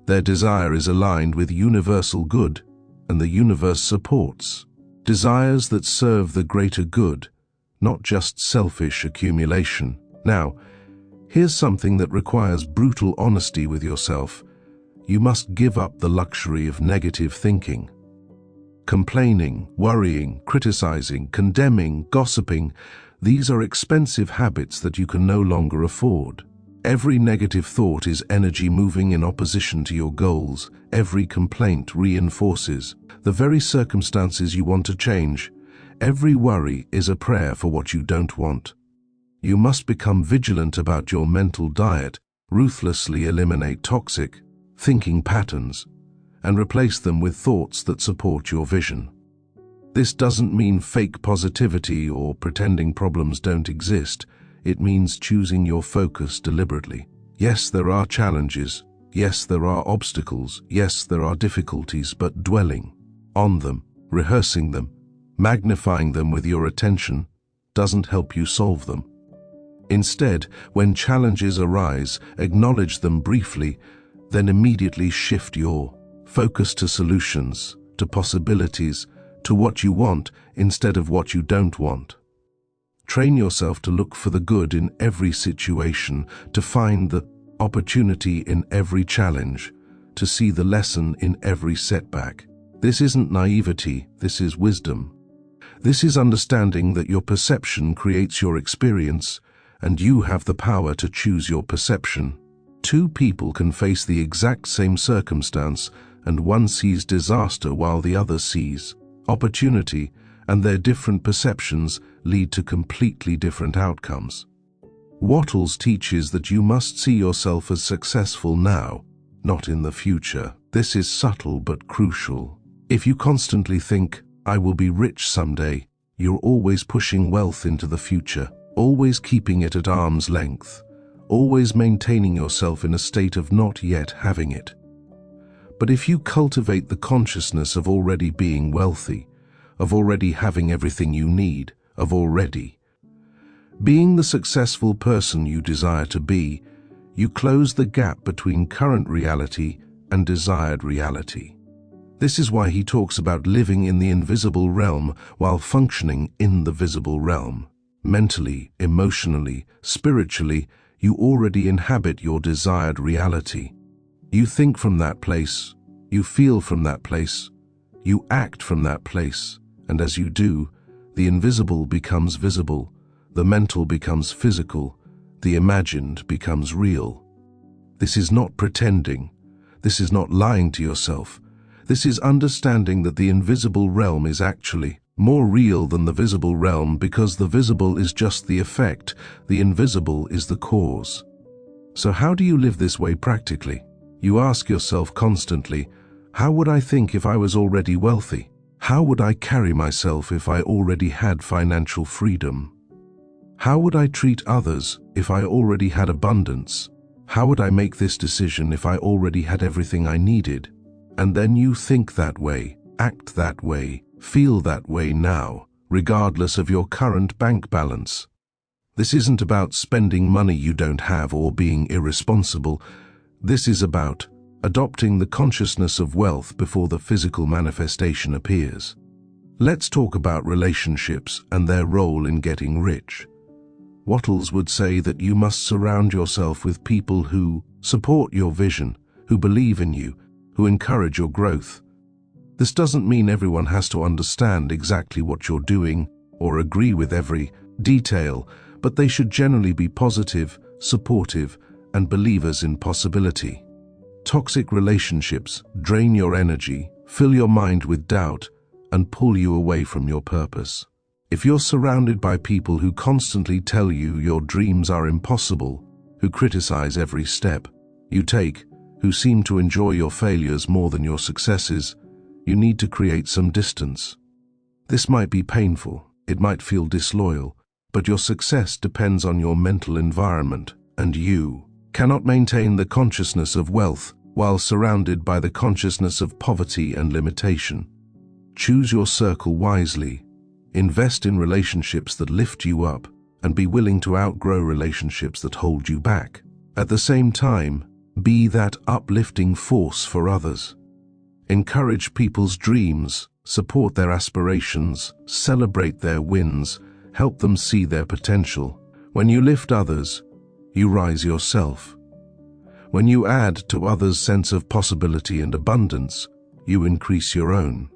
Their desire is aligned with universal good, and the universe supports desires that serve the greater good, not just selfish accumulation. Now, here's something that requires brutal honesty with yourself. You must give up the luxury of negative thinking. Complaining, worrying, criticizing, condemning, gossiping, these are expensive habits that you can no longer afford. Every negative thought is energy moving in opposition to your goals. Every complaint reinforces the very circumstances you want to change. Every worry is a prayer for what you don't want. You must become vigilant about your mental diet, ruthlessly eliminate toxic thinking patterns, and replace them with thoughts that support your vision. This doesn't mean fake positivity or pretending problems don't exist. It means choosing your focus deliberately. Yes, there are challenges. Yes, there are obstacles. Yes, there are difficulties, but dwelling on them, rehearsing them, magnifying them with your attention, doesn't help you solve them. Instead, when challenges arise, acknowledge them briefly, then immediately shift your focus to solutions, to possibilities, to what you want instead of what you don't want. Train yourself to look for the good in every situation, to find the opportunity in every challenge, to see the lesson in every setback. This isn't naivety, this is wisdom. This is understanding that your perception creates your experience, and you have the power to choose your perception. Two people can face the exact same circumstance, and one sees disaster while the other sees opportunity, and their different perceptions lead to completely different outcomes. Wattles teaches that you must see yourself as successful now, not in the future. This is subtle but crucial. If you constantly think, "I will be rich someday," you're always pushing wealth into the future, always keeping it at arm's length, always maintaining yourself in a state of not yet having it. But if you cultivate the consciousness of already being wealthy, of already having everything you need, of already being the successful person you desire to be, you close the gap between current reality and desired reality. This is why he talks about living in the invisible realm while functioning in the visible realm. Mentally, emotionally, spiritually, you already inhabit your desired reality. You think from that place, you feel from that place, you act from that place, and as you do, the invisible becomes visible, the mental becomes physical, the imagined becomes real. This is not pretending. This is not lying to yourself. This is understanding that the invisible realm is actually more real than the visible realm, because the visible is just the effect, the invisible is the cause. So how do you live this way practically? You ask yourself constantly, how would I think if I was already wealthy? How would I carry myself if I already had financial freedom? How would I treat others if I already had abundance? How would I make this decision if I already had everything I needed? And then you think that way, act that way, feel that way now, regardless of your current bank balance. This isn't about spending money you don't have or being irresponsible. This is about adopting the consciousness of wealth before the physical manifestation appears. Let's talk about relationships and their role in getting rich. Wattles would say that you must surround yourself with people who support your vision, who believe in you, who encourage your growth. This doesn't mean everyone has to understand exactly what you're doing or agree with every detail, but they should generally be positive, supportive, and believers in possibility. Toxic relationships drain your energy, fill your mind with doubt, and pull you away from your purpose. If you're surrounded by people who constantly tell you your dreams are impossible, who criticize every step you take, who seem to enjoy your failures more than your successes, you need to create some distance. This might be painful, it might feel disloyal, but your success depends on your mental environment, and you cannot maintain the consciousness of wealth while surrounded by the consciousness of poverty and limitation. Choose your circle wisely, invest in relationships that lift you up, and be willing to outgrow relationships that hold you back. At the same time, be that uplifting force for others. Encourage people's dreams, support their aspirations, celebrate their wins, help them see their potential. When you lift others, you rise yourself. When you add to others' sense of possibility and abundance, you increase your own.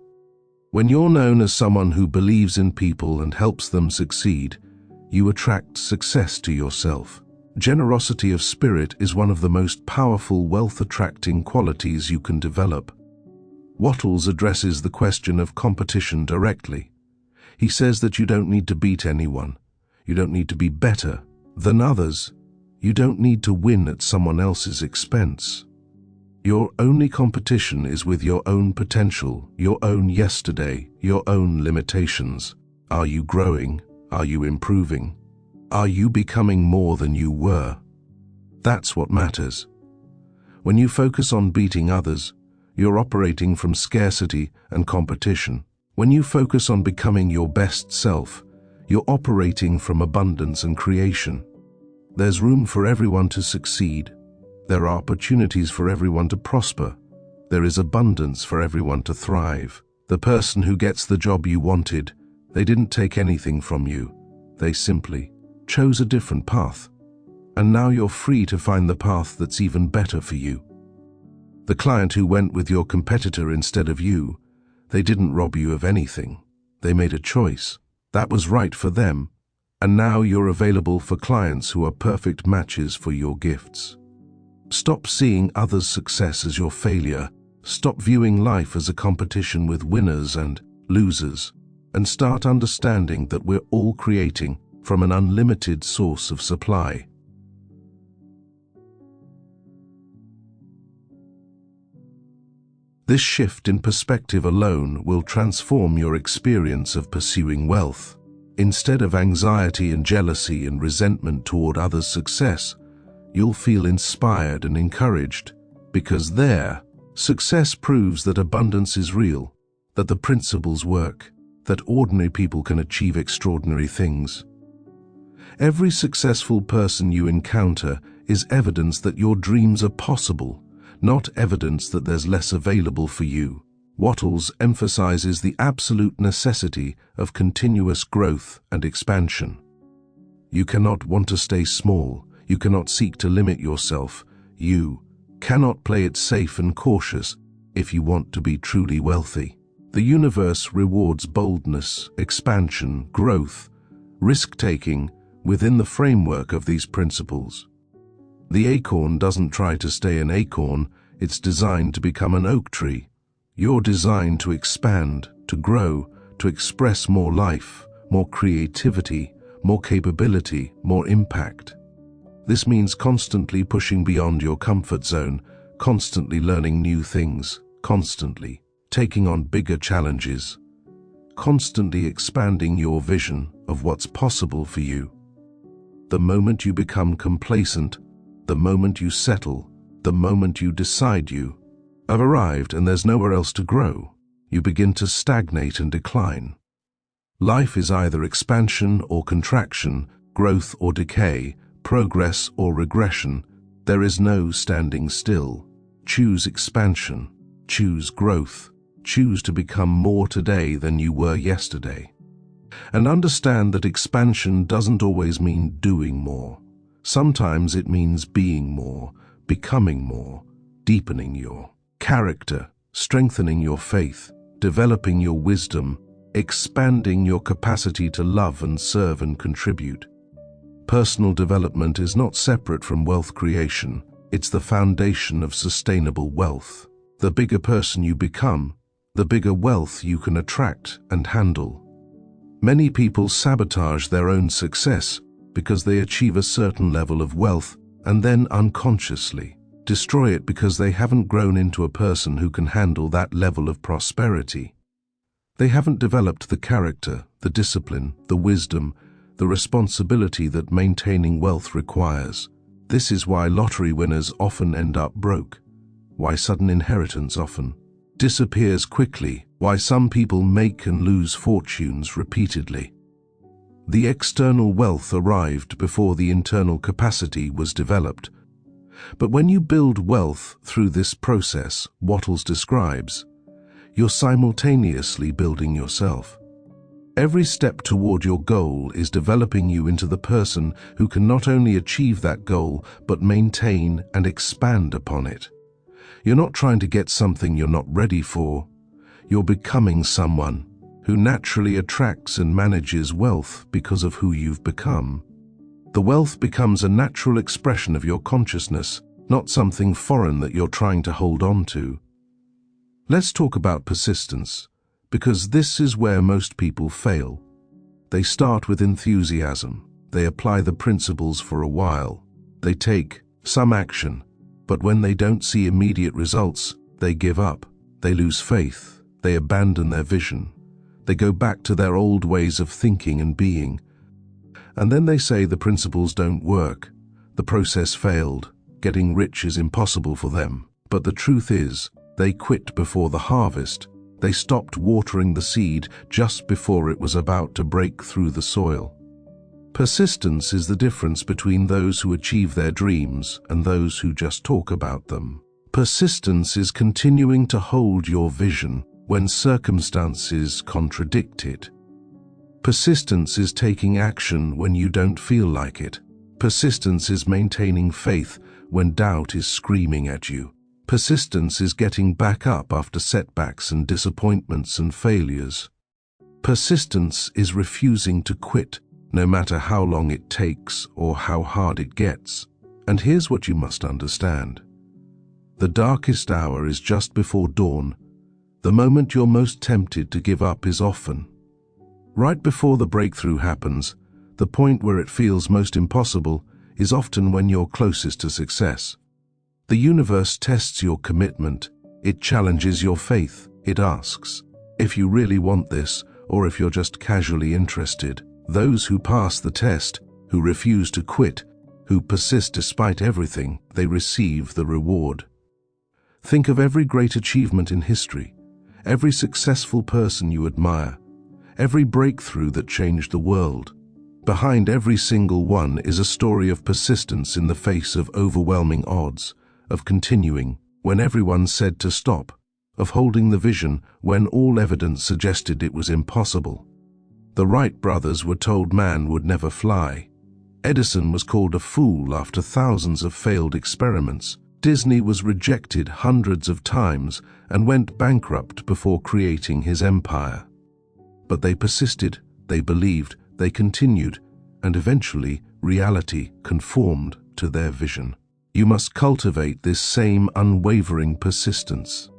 When you're known as someone who believes in people and helps them succeed, you attract success to yourself. Generosity of spirit is one of the most powerful wealth-attracting qualities you can develop. Wattles addresses the question of competition directly. He says that you don't need to beat anyone. You don't need to be better than others. You don't need to win at someone else's expense. Your only competition is with your own potential, your own yesterday, your own limitations. Are you growing? Are you improving? Are you becoming more than you were? That's what matters. When you focus on beating others, you're operating from scarcity and competition. When you focus on becoming your best self, You're operating from abundance and creation. There's room for everyone to succeed. There are opportunities for everyone to prosper. There is abundance for everyone to thrive. The person who gets the job you wanted, they didn't take anything from you. They simply chose a different path. And now you're free to find the path that's even better for you. The client who went with your competitor instead of you, they didn't rob you of anything. They made a choice. That was right for them. And now you're available for clients who are perfect matches for your gifts. Stop seeing others' success as your failure. Stop viewing life as a competition with winners and losers. And start understanding that we're all creating from an unlimited source of supply. This shift in perspective alone will transform your experience of pursuing wealth. Instead of anxiety and jealousy and resentment toward others' success, you'll feel inspired and encouraged, because their success proves that abundance is real, that the principles work, that ordinary people can achieve extraordinary things. Every successful person you encounter is evidence that your dreams are possible, not evidence that there's less available for you. Wattles emphasizes the absolute necessity of continuous growth and expansion. You cannot want to stay small. You cannot seek to limit yourself. You cannot play it safe and cautious if you want to be truly wealthy. The universe rewards boldness, expansion, growth, risk-taking within the framework of these principles. The acorn doesn't try to stay an acorn, it's designed to become an oak tree. You're designed to expand, to grow, to express more life, more creativity, more capability, more impact. This means constantly pushing beyond your comfort zone, constantly learning new things, constantly taking on bigger challenges, constantly expanding your vision of what's possible for you. The moment you become complacent, the moment you settle, the moment you decide you have arrived and there's nowhere else to grow, you begin to stagnate and decline. Life is either expansion or contraction, growth or decay, progress or regression. There is no standing still. Choose expansion. Choose growth. Choose to become more today than you were yesterday. And understand that expansion doesn't always mean doing more. Sometimes it means being more, becoming more, deepening your character, strengthening your faith, developing your wisdom, expanding your capacity to love and serve and contribute. Personal development is not separate from wealth creation. It's the foundation of sustainable wealth. The bigger person you become, the bigger wealth you can attract and handle. Many people sabotage their own success because they achieve a certain level of wealth and then unconsciously destroy it because they haven't grown into a person who can handle that level of prosperity. They haven't developed the character, the discipline, the wisdom, the responsibility that maintaining wealth requires. This is why lottery winners often end up broke, why sudden inheritance often disappears quickly, why some people make and lose fortunes repeatedly. The external wealth arrived before the internal capacity was developed. But when you build wealth through this process, Wattles describes, you're simultaneously building yourself. Every step toward your goal is developing you into the person who can not only achieve that goal, but maintain and expand upon it. You're not trying to get something you're not ready for. You're becoming someone who naturally attracts and manages wealth because of who you've become. The wealth becomes a natural expression of your consciousness, not something foreign that you're trying to hold on to. Let's talk about persistence, because this is where most people fail. They start with enthusiasm. They apply the principles for a while. They take some action, but when they don't see immediate results, they give up. They lose faith. They abandon their vision. They go back to their old ways of thinking and being. And then they say the principles don't work. The process failed. Getting rich is impossible for them. But the truth is, they quit before the harvest They stopped watering the seed just before it was about to break through the soil. Persistence is the difference between those who achieve their dreams and those who just talk about them. Persistence is continuing to hold your vision when circumstances contradict it. Persistence is taking action when you don't feel like it. Persistence is maintaining faith when doubt is screaming at you. Persistence is getting back up after setbacks and disappointments and failures. Persistence is refusing to quit, no matter how long it takes or how hard it gets. And here's what you must understand. The darkest hour is just before dawn. The moment you're most tempted to give up is often right before the breakthrough happens. The point where it feels most impossible is often when you're closest to success. The universe tests your commitment. It challenges your faith. It asks if you really want this or if you're just casually interested. Those who pass the test, who refuse to quit, who persist despite everything, they receive the reward. Think of every great achievement in history, every successful person you admire, every breakthrough that changed the world. Behind every single one is a story of persistence in the face of overwhelming odds, of continuing when everyone said to stop, of holding the vision when all evidence suggested it was impossible. The Wright brothers were told man would never fly. Edison was called a fool after thousands of failed experiments. Disney was rejected hundreds of times and went bankrupt before creating his empire. But they persisted, they believed, they continued, and eventually reality conformed to their vision. You must cultivate this same unwavering persistence.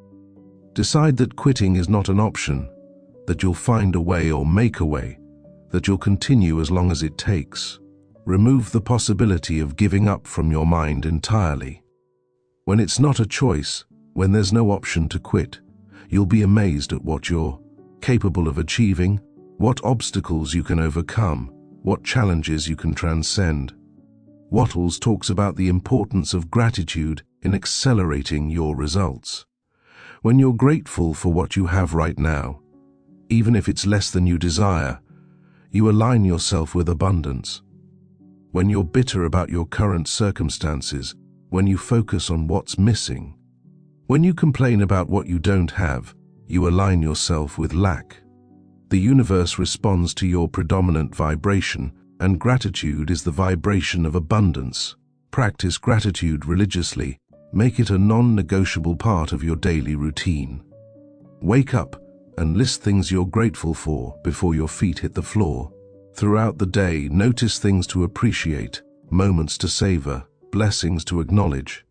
Decide that quitting is not an option, that you'll find a way or make a way, that you'll continue as long as it takes. Remove the possibility of giving up from your mind entirely. When it's not a choice, when there's no option to quit, you'll be amazed at what you're capable of achieving, what obstacles you can overcome, what challenges you can transcend. Wattles talks about the importance of gratitude in accelerating your results. When you're grateful for what you have right now, even if it's less than you desire, you align yourself with abundance. When you're bitter about your current circumstances, when you focus on what's missing, when you complain about what you don't have, you align yourself with lack. The universe responds to your predominant vibration, and gratitude is the vibration of abundance. Practice gratitude religiously. Make it a non-negotiable part of your daily routine. Wake up and list things you're grateful for before your feet hit the floor. Throughout the day, notice things to appreciate, moments to savor, blessings to acknowledge.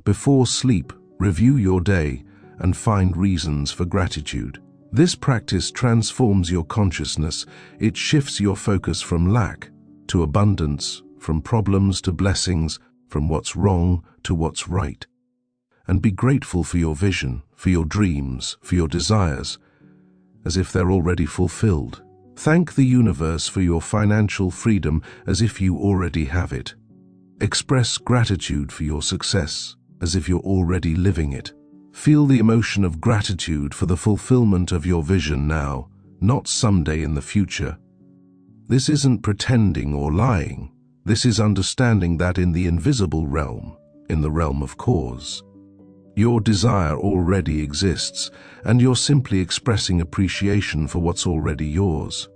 Before sleep, review your day and find reasons for gratitude. This practice transforms your consciousness. It shifts your focus from lack to abundance, from problems to blessings, from what's wrong to what's right. And be grateful for your vision, for your dreams, for your desires, as if they're already fulfilled. Thank the universe for your financial freedom as if you already have it. Express gratitude for your success as if you're already living it. Feel the emotion of gratitude for the fulfillment of your vision now, not someday in the future. This isn't pretending or lying. This is understanding that in the invisible realm, in the realm of cause, your desire already exists, and you're simply expressing appreciation for what's already yours.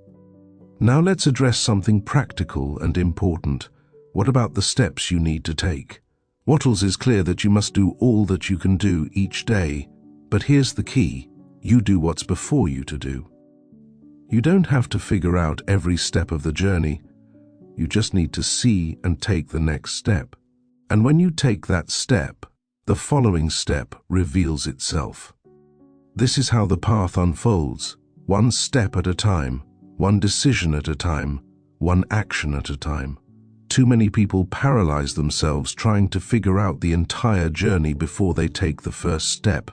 Now let's address something practical and important. What about the steps you need to take? Wattles is clear that you must do all that you can do each day, but here's the key: you do what's before you to do. You don't have to figure out every step of the journey. You just need to see and take the next step. And when you take that step, the following step reveals itself. This is how the path unfolds, one step at a time, one decision at a time, one action at a time. Too many people paralyze themselves trying to figure out the entire journey before they take the first step.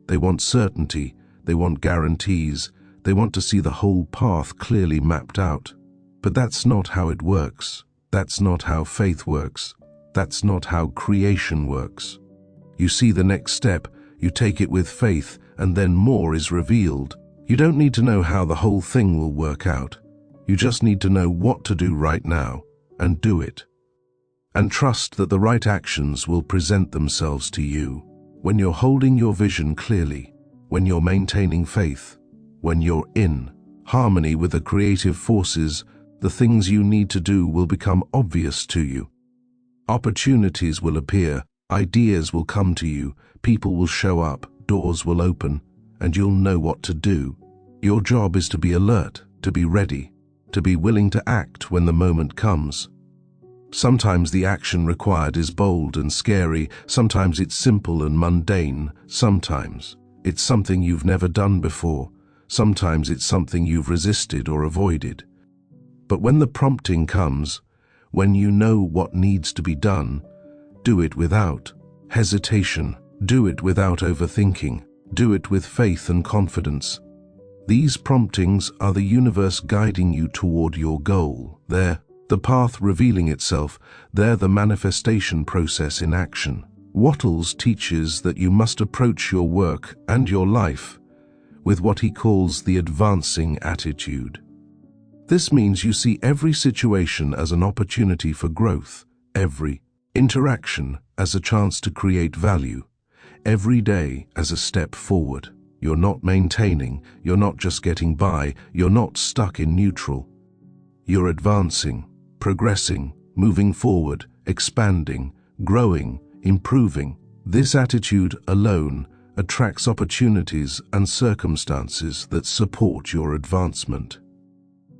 They want certainty, they want guarantees, they want to see the whole path clearly mapped out. But that's not how it works. That's not how faith works. That's not how creation works. You see the next step, you take it with faith, and then more is revealed. You don't need to know how the whole thing will work out. You just need to know what to do right now, and do it. And trust that the right actions will present themselves to you. When you're holding your vision clearly, when you're maintaining faith, when you're in harmony with the creative forces, the things you need to do will become obvious to you. Opportunities will appear, ideas will come to you, people will show up, doors will open, and you'll know what to do. Your job is to be alert, to be ready, to be willing to act when the moment comes. Sometimes the action required is bold and scary, sometimes it's simple and mundane, sometimes it's something you've never done before, sometimes it's something you've resisted or avoided. But when the prompting comes, when you know what needs to be done, do it without hesitation, do it without overthinking, do it with faith and confidence. These promptings are the universe guiding you toward your goal. They're the path revealing itself, they're the manifestation process in action. Wattles teaches that you must approach your work and your life with what he calls the advancing attitude. This means you see every situation as an opportunity for growth, every interaction as a chance to create value, every day as a step forward. You're not maintaining, you're not just getting by, you're not stuck in neutral. You're advancing, progressing, moving forward, expanding, growing, improving. This attitude alone attracts opportunities and circumstances that support your advancement.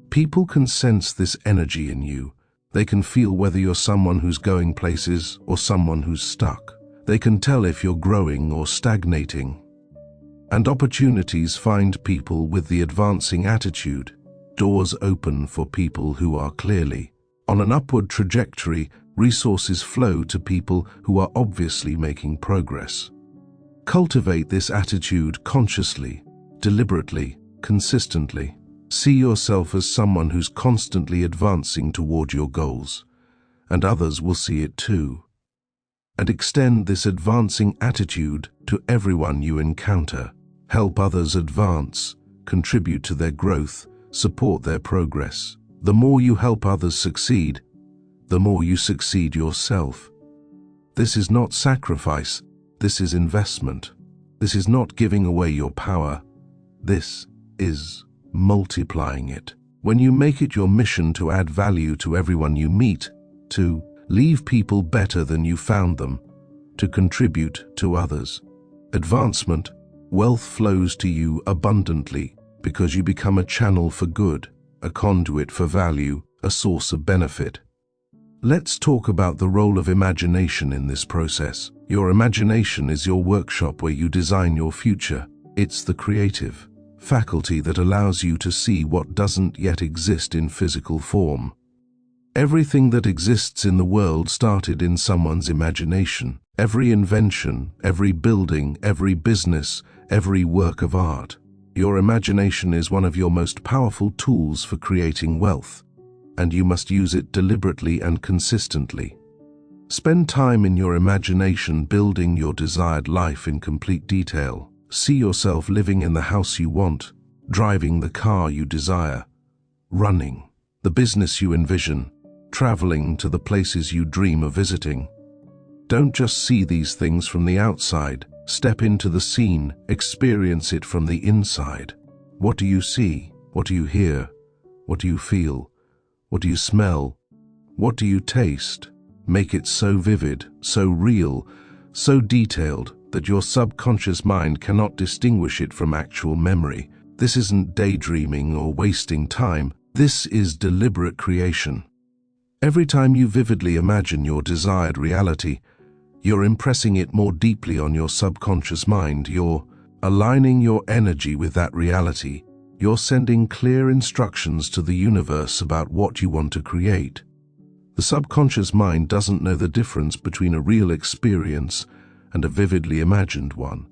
People can sense this energy in you. They can feel whether you're someone who's going places or someone who's stuck. They can tell if you're growing or stagnating. And opportunities find people with the advancing attitude. Doors open for people who are clearly on an upward trajectory. Resources flow to people who are obviously making progress. Cultivate this attitude consciously, deliberately, consistently. See yourself as someone who's constantly advancing toward your goals, and others will see it too. And extend this advancing attitude to everyone you encounter. Help others advance, contribute to their growth, support their progress. The more you help others succeed, the more you succeed yourself. This is not sacrifice, this is investment. This is not giving away your power, this is multiplying it. When you make it your mission to add value to everyone you meet, to leave people better than you found them, to contribute to others, advancement, wealth flows to you abundantly because you become a channel for good, a conduit for value, a source of benefit. Let's talk about the role of imagination in this process. Your imagination is your workshop where you design your future. It's the creative faculty that allows you to see what doesn't yet exist in physical form. Everything that exists in the world started in someone's imagination. Every invention, every building, every business, every work of art. Your imagination is one of your most powerful tools for creating wealth, and you must use it deliberately and consistently. Spend time in your imagination building your desired life in complete detail. See yourself living in the house you want, driving the car you desire, running the business you envision, traveling to the places you dream of visiting. Don't just see these things from the outside. Step into the scene, experience it from the inside. What do you see? What do you hear? What do you feel? What do you smell? What do you taste? Make it so vivid, so real, so detailed that your subconscious mind cannot distinguish it from actual memory. This isn't daydreaming or wasting time. This is deliberate creation. Every time you vividly imagine your desired reality, you're impressing it more deeply on your subconscious mind. You're aligning your energy with that reality. You're sending clear instructions to the universe about what you want to create. The subconscious mind doesn't know the difference between a real experience and a vividly imagined one,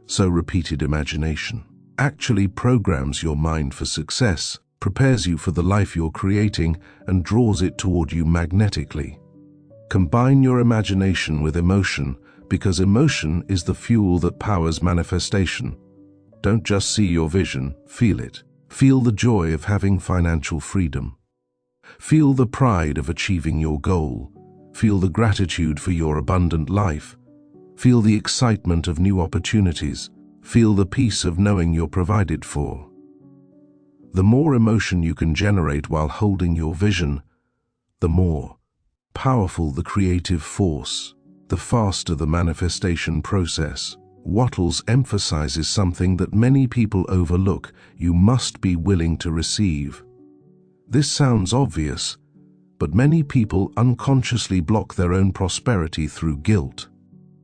so repeated imagination actually programs your mind for success, prepares you for the life you're creating, and draws it toward you magnetically. Combine your imagination with emotion, because emotion is the fuel that powers manifestation. Don't just see your vision, feel it. Feel the joy of having financial freedom. Feel the pride of achieving your goal. Feel the gratitude for your abundant life. Feel the excitement of new opportunities. Feel the peace of knowing you're provided for. The more emotion you can generate while holding your vision, the more powerful the creative force, the faster the manifestation process. Wattles emphasizes something that many people overlook: you must be willing to receive. This sounds obvious, but many people unconsciously block their own prosperity through guilt,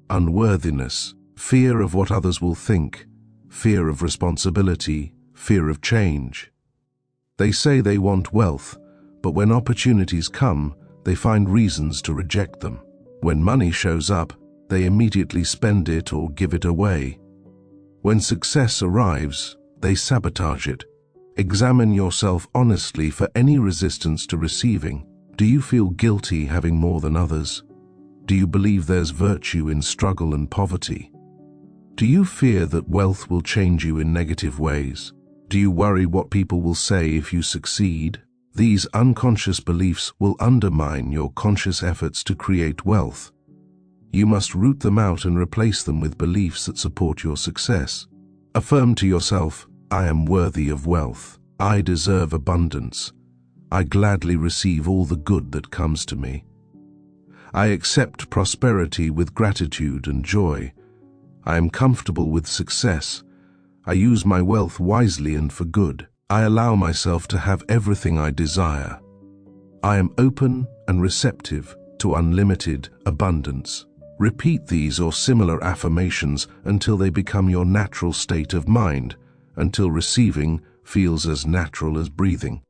unworthiness, fear of what others will think, fear of responsibility, fear of change. They say they want wealth, but when opportunities come, they find reasons to reject them. When money shows up, they immediately spend it or give it away. When success arrives, they sabotage it. Examine yourself honestly for any resistance to receiving. Do you feel guilty having more than others? Do you believe there's virtue in struggle and poverty? Do you fear that wealth will change you in negative ways? Do you worry what people will say if you succeed? These unconscious beliefs will undermine your conscious efforts to create wealth. You must root them out and replace them with beliefs that support your success. Affirm to yourself, I am worthy of wealth. I deserve abundance. I gladly receive all the good that comes to me. I accept prosperity with gratitude and joy. I am comfortable with success. I use my wealth wisely and for good. I allow myself to have everything I desire. I am open and receptive to unlimited abundance. Repeat these or similar affirmations until they become your natural state of mind, until receiving feels as natural as breathing.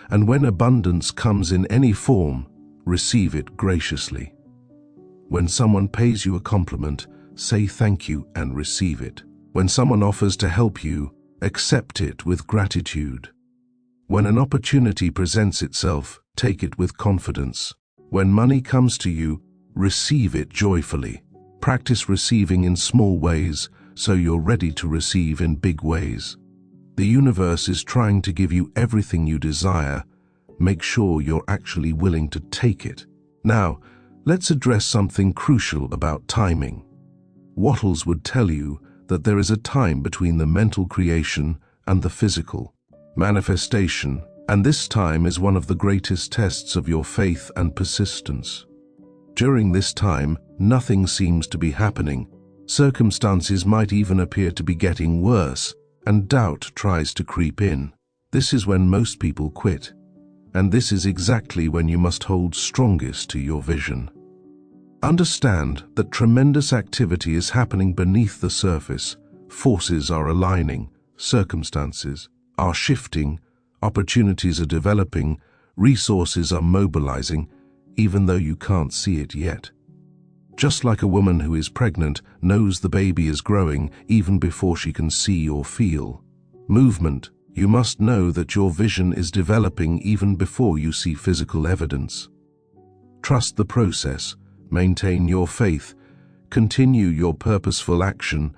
And when abundance comes in any form, receive it graciously. When someone pays you a compliment, say thank you and receive it. When someone offers to help you, accept it with gratitude. When an opportunity presents itself, take it with confidence. When money comes to you, receive it joyfully. Practice receiving in small ways so you're ready to receive in big ways. The universe is trying to give you everything you desire. Make sure you're actually willing to take it. Now, let's address something crucial about timing. Wattles would tell you that there is a time between the mental creation and the physical manifestation, and this time is one of the greatest tests of your faith and persistence. During this time, nothing seems to be happening. Circumstances might even appear to be getting worse, and doubt tries to creep in. This is when most people quit, and this is exactly when you must hold strongest to your vision. Understand that tremendous activity is happening beneath the surface. Forces are aligning, circumstances are shifting, opportunities are developing, resources are mobilizing, even though you can't see it yet. Just like a woman who is pregnant knows the baby is growing even before she can see or feel. Movement, you must know that your vision is developing even before you see physical evidence. Trust the process, maintain your faith, continue your purposeful action,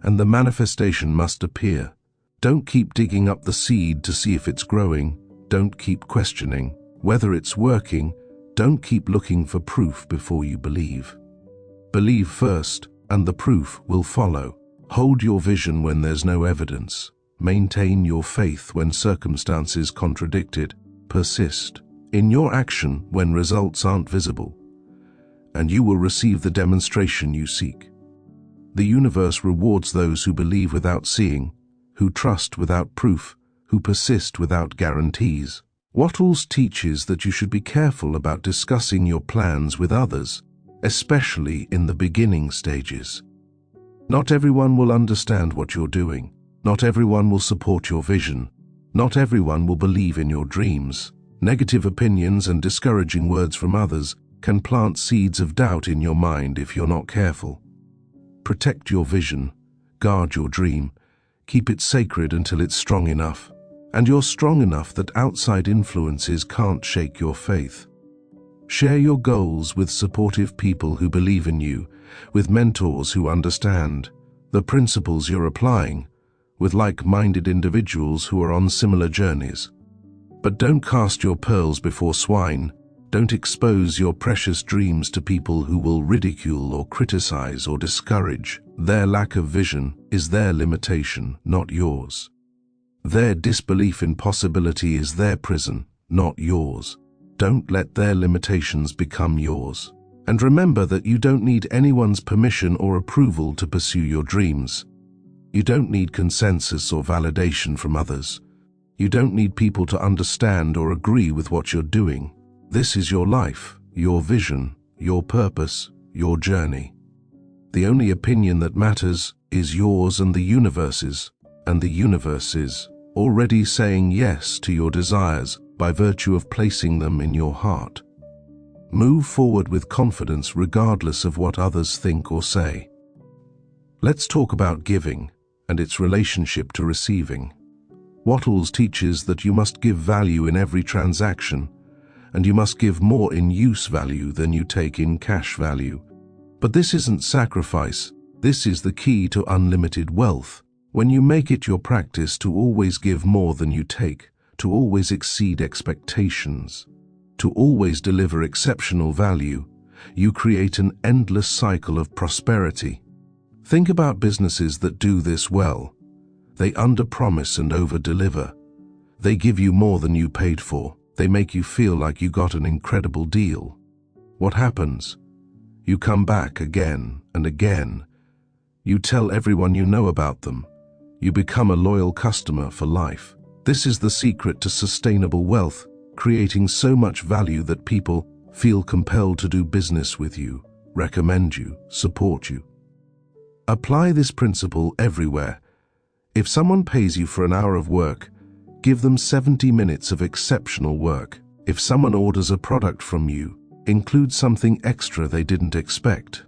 and the manifestation must appear. Don't keep digging up the seed to see if it's growing. Don't keep questioning whether it's working. Don't keep looking for proof before you believe. Believe first, and the proof will follow. Hold your vision when there's no evidence. Maintain your faith when circumstances contradict it. Persist in your action when results aren't visible, and you will receive the demonstration you seek. The universe rewards those who believe without seeing, who trust without proof, who persist without guarantees. Wattles teaches that you should be careful about discussing your plans with others, especially in the beginning stages. Not everyone will understand what you're doing. Not everyone will support your vision. Not everyone will believe in your dreams. Negative opinions and discouraging words from others can plant seeds of doubt in your mind if you're not careful. Protect your vision, guard your dream, keep it sacred until it's strong enough. And you're strong enough that outside influences can't shake your faith. Share your goals with supportive people who believe in you, with mentors who understand the principles you're applying, with like-minded individuals who are on similar journeys. But don't cast your pearls before swine. Don't expose your precious dreams to people who will ridicule or criticize or discourage. Their lack of vision is their limitation, not yours. Their disbelief in possibility is their prison, not yours. Don't let their limitations become yours. And remember that you don't need anyone's permission or approval to pursue your dreams. You don't need consensus or validation from others. You don't need people to understand or agree with what you're doing. This is your life, your vision, your purpose, your journey. The only opinion that matters is yours and the universe's, and the universe is already saying yes to your desires by virtue of placing them in your heart. Move forward with confidence regardless of what others think or say. Let's talk about giving and its relationship to receiving. Wattles teaches that you must give value in every transaction, and you must give more in use value than you take in cash value. But this isn't sacrifice. This is the key to unlimited wealth. When you make it your practice to always give more than you take, to always exceed expectations, to always deliver exceptional value, you create an endless cycle of prosperity. Think about businesses that do this well. They under-promise and over-deliver. They give you more than you paid for. They make you feel like you got an incredible deal. What happens? You come back again and again. You tell everyone you know about them. You become a loyal customer for life. This is the secret to sustainable wealth, creating so much value that people feel compelled to do business with you, recommend you, support you. Apply this principle everywhere. If someone pays you for an hour of work, give them 70 minutes of exceptional work. If someone orders a product from you, include something extra they didn't expect.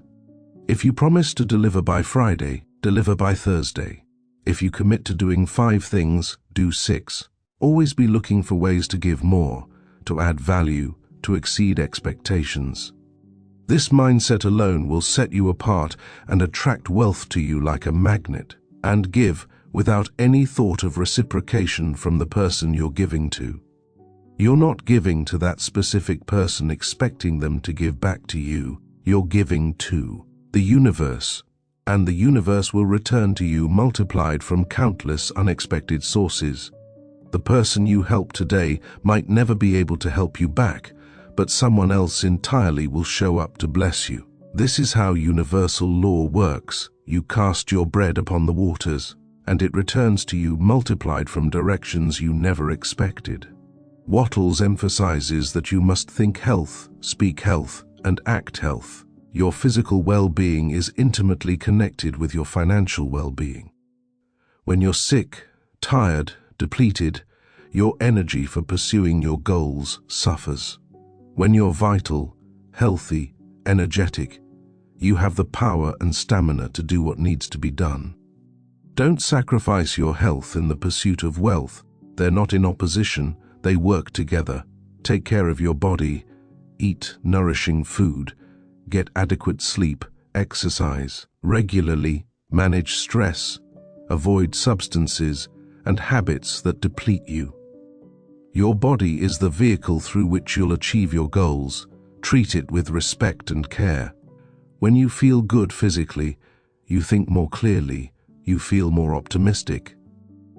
If you promise to deliver by Friday, deliver by Thursday. If you commit to doing 5 things, do 6. Always be looking for ways to give more, to add value, to exceed expectations. This mindset alone will set you apart and attract wealth to you like a magnet, and give without any thought of reciprocation from the person you're giving to. You're not giving to that specific person expecting them to give back to you. You're giving to the universe, and the universe will return to you multiplied from countless unexpected sources. The person you help today might never be able to help you back, but someone else entirely will show up to bless you. This is how universal law works. You cast your bread upon the waters, and it returns to you multiplied from directions you never expected. Wattles emphasizes that you must think health, speak health, and act health. Your physical well-being is intimately connected with your financial well-being. When you're sick, tired, depleted, your energy for pursuing your goals suffers. When you're vital, healthy, energetic, you have the power and stamina to do what needs to be done. Don't sacrifice your health in the pursuit of wealth. They're not in opposition, they work together. Take care of your body, eat nourishing food, get adequate sleep, exercise regularly, manage stress, avoid substances and habits that deplete you. Your body is the vehicle through which you'll achieve your goals. Treat it with respect and care. When you feel good physically, you think more clearly, you feel more optimistic.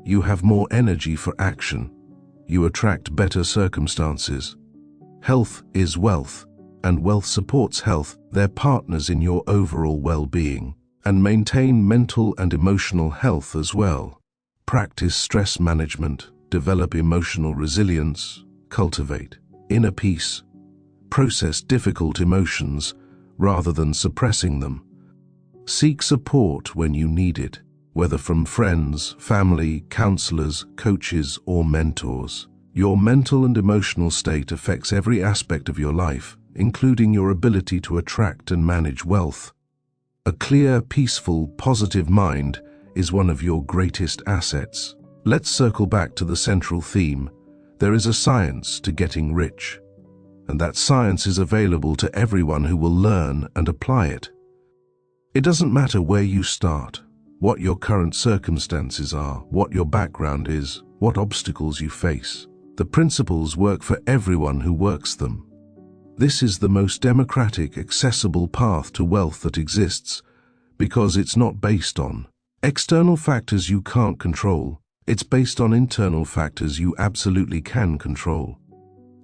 You have more energy for action. You attract better circumstances. Health is wealth, and wealth supports health. They're partners in your overall well-being. And maintain mental and emotional health as well. Practice stress management, develop emotional resilience, cultivate inner peace. Process difficult emotions rather than suppressing them. Seek support when you need it, whether from friends, family, counselors, coaches, or mentors. Your mental and emotional state affects every aspect of your life, including your ability to attract and manage wealth. A clear, peaceful, positive mind is one of your greatest assets. Let's circle back to the central theme. There is a science to getting rich, and that science is available to everyone who will learn and apply it. It doesn't matter where you start, what your current circumstances are, what your background is, what obstacles you face. The principles work for everyone who works them. This is the most democratic, accessible path to wealth that exists, because it's not based on external factors you can't control. It's based on internal factors you absolutely can control.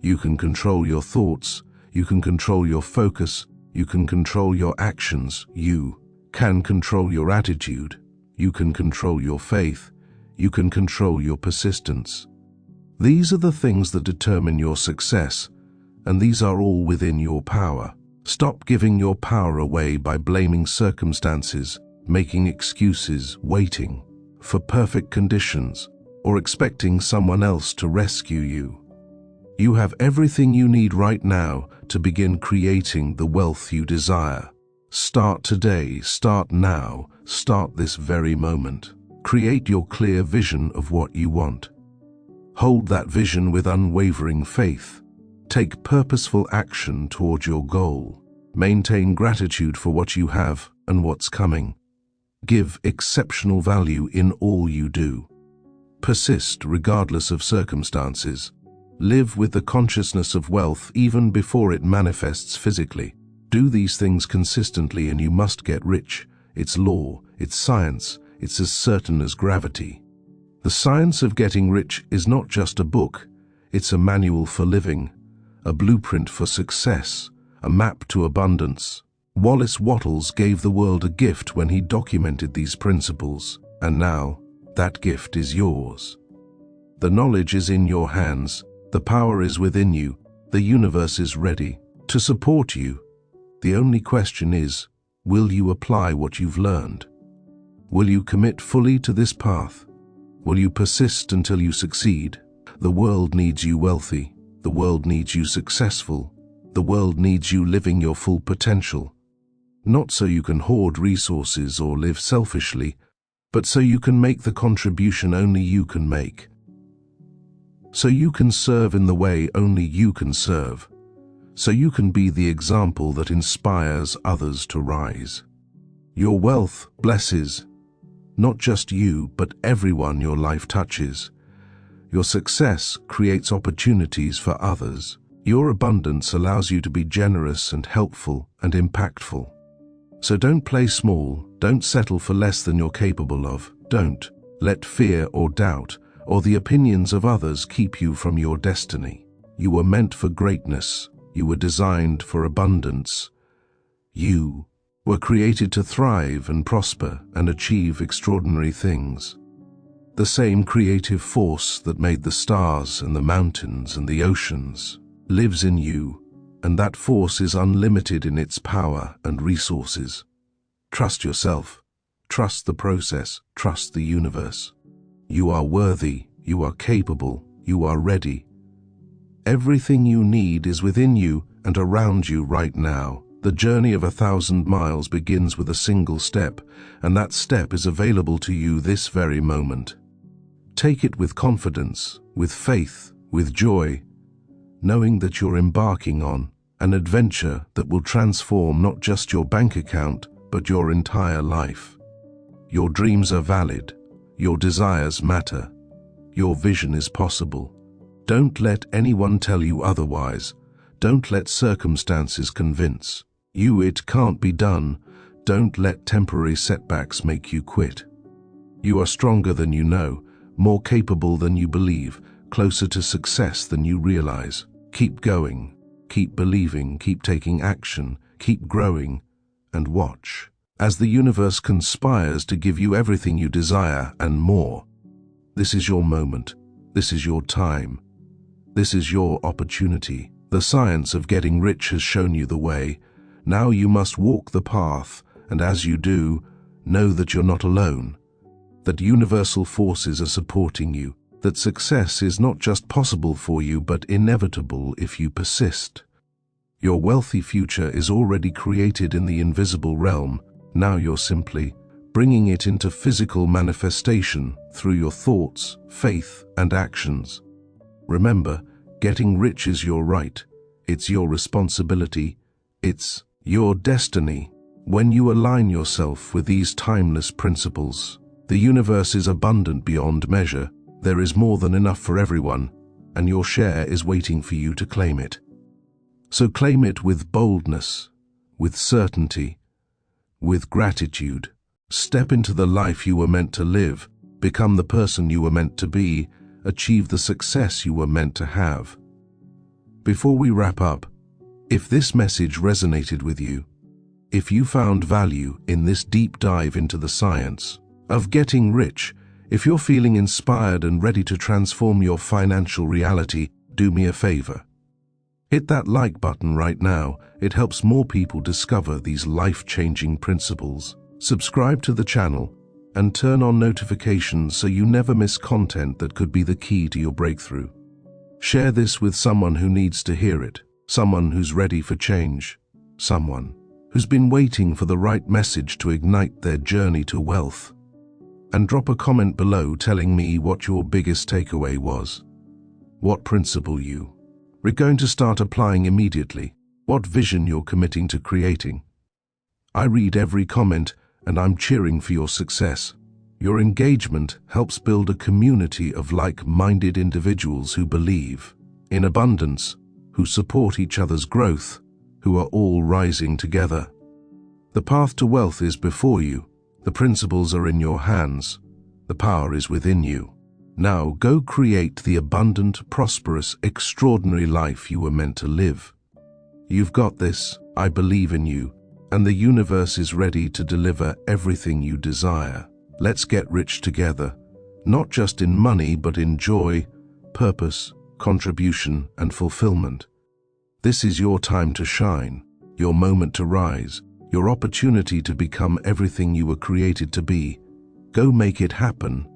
You can control your thoughts, you can control your focus, you can control your actions, you can control your attitude, you can control your faith, you can control your persistence. These are the things that determine your success, and these are all within your power. Stop giving your power away by blaming circumstances, making excuses, waiting for perfect conditions, or expecting someone else to rescue you. You have everything you need right now to begin creating the wealth you desire. Start today, start now, start this very moment. Create your clear vision of what you want. Hold that vision with unwavering faith. Take purposeful action toward your goal. Maintain gratitude for what you have and what's coming. Give exceptional value in all you do. Persist regardless of circumstances. Live with the consciousness of wealth even before it manifests physically. Do these things consistently and you must get rich. It's law, it's science, it's as certain as gravity. The science of getting rich is not just a book, it's a manual for living, a blueprint for success, a map to abundance. Wattles gave the world a gift when he documented these principles, and now that gift is yours. The knowledge is in your hands, the power is within you, the universe is ready to support you. The only question is, will you apply what you've learned? Will you commit fully to this path? Will you persist until you succeed? The world needs you wealthy. The world needs you successful. The world needs you living your full potential. Not so you can hoard resources or live selfishly, but so you can make the contribution only you can make. So you can serve in the way only you can serve. So you can be the example that inspires others to rise. Your wealth blesses not just you, but everyone your life touches. Your success creates opportunities for others. Your abundance allows you to be generous and helpful and impactful. So don't play small, don't settle for less than you're capable of. Don't let fear or doubt or the opinions of others keep you from your destiny. You were meant for greatness. You were designed for abundance. You were created to thrive and prosper and achieve extraordinary things. The same creative force that made the stars and the mountains and the oceans lives in you, and that force is unlimited in its power and resources. Trust yourself. Trust the process. Trust the universe. You are worthy. You are capable. You are ready. Everything you need is within you and around you right now. The journey of 1,000 miles begins with a single step, and that step is available to you this very moment. Take it with confidence, with faith, with joy, knowing that you're embarking on an adventure that will transform not just your bank account, but your entire life. Your dreams are valid. Your desires matter. Your vision is possible. Don't let anyone tell you otherwise. Don't let circumstances convince you it can't be done. Don't let temporary setbacks make you quit. You are stronger than you know, more capable than you believe, closer to success than you realize. Keep going, keep believing, keep taking action, keep growing, and watch as the universe conspires to give you everything you desire and more. This is your moment. This is your time. This is your opportunity. The science of getting rich has shown you the way. Now you must walk the path, and as you do, know that you're not alone, that universal forces are supporting you, that success is not just possible for you but inevitable if you persist. Your wealthy future is already created in the invisible realm. Now you're simply bringing it into physical manifestation through your thoughts, faith, and actions. Remember, getting rich is your right. It's your responsibility. It's your destiny. When you align yourself with these timeless principles, the universe is abundant beyond measure. There is more than enough for everyone, and your share is waiting for you to claim it. So claim it with boldness, with certainty, with gratitude. Step into the life you were meant to live, become the person you were meant to be, achieve the success you were meant to have. Before we wrap up, if this message resonated with you, if you found value in this deep dive into the science of getting rich, if you're feeling inspired and ready to transform your financial reality, do me a favor. Hit that like button right now. It helps more people discover these life-changing principles. Subscribe to the channel and turn on notifications so you never miss content that could be the key to your breakthrough. Share this with someone who needs to hear it, someone who's ready for change, someone who's been waiting for the right message to ignite their journey to wealth. And drop a comment below telling me what your biggest takeaway was. What principle we're going to start applying immediately. What vision you're committing to creating. I read every comment and I'm cheering for your success. Your engagement helps build a community of like-minded individuals who believe in abundance, who support each other's growth, who are all rising together. The path to wealth is before you. The principles are in your hands. The power is within you. Now go create the abundant, prosperous, extraordinary life you were meant to live. You've got this. I believe in you, and the universe is ready to deliver everything you desire. Let's get rich together, not just in money, but in joy, purpose, contribution, and fulfillment. This is your time to shine, your moment to rise, your opportunity to become everything you were created to be. Go make it happen.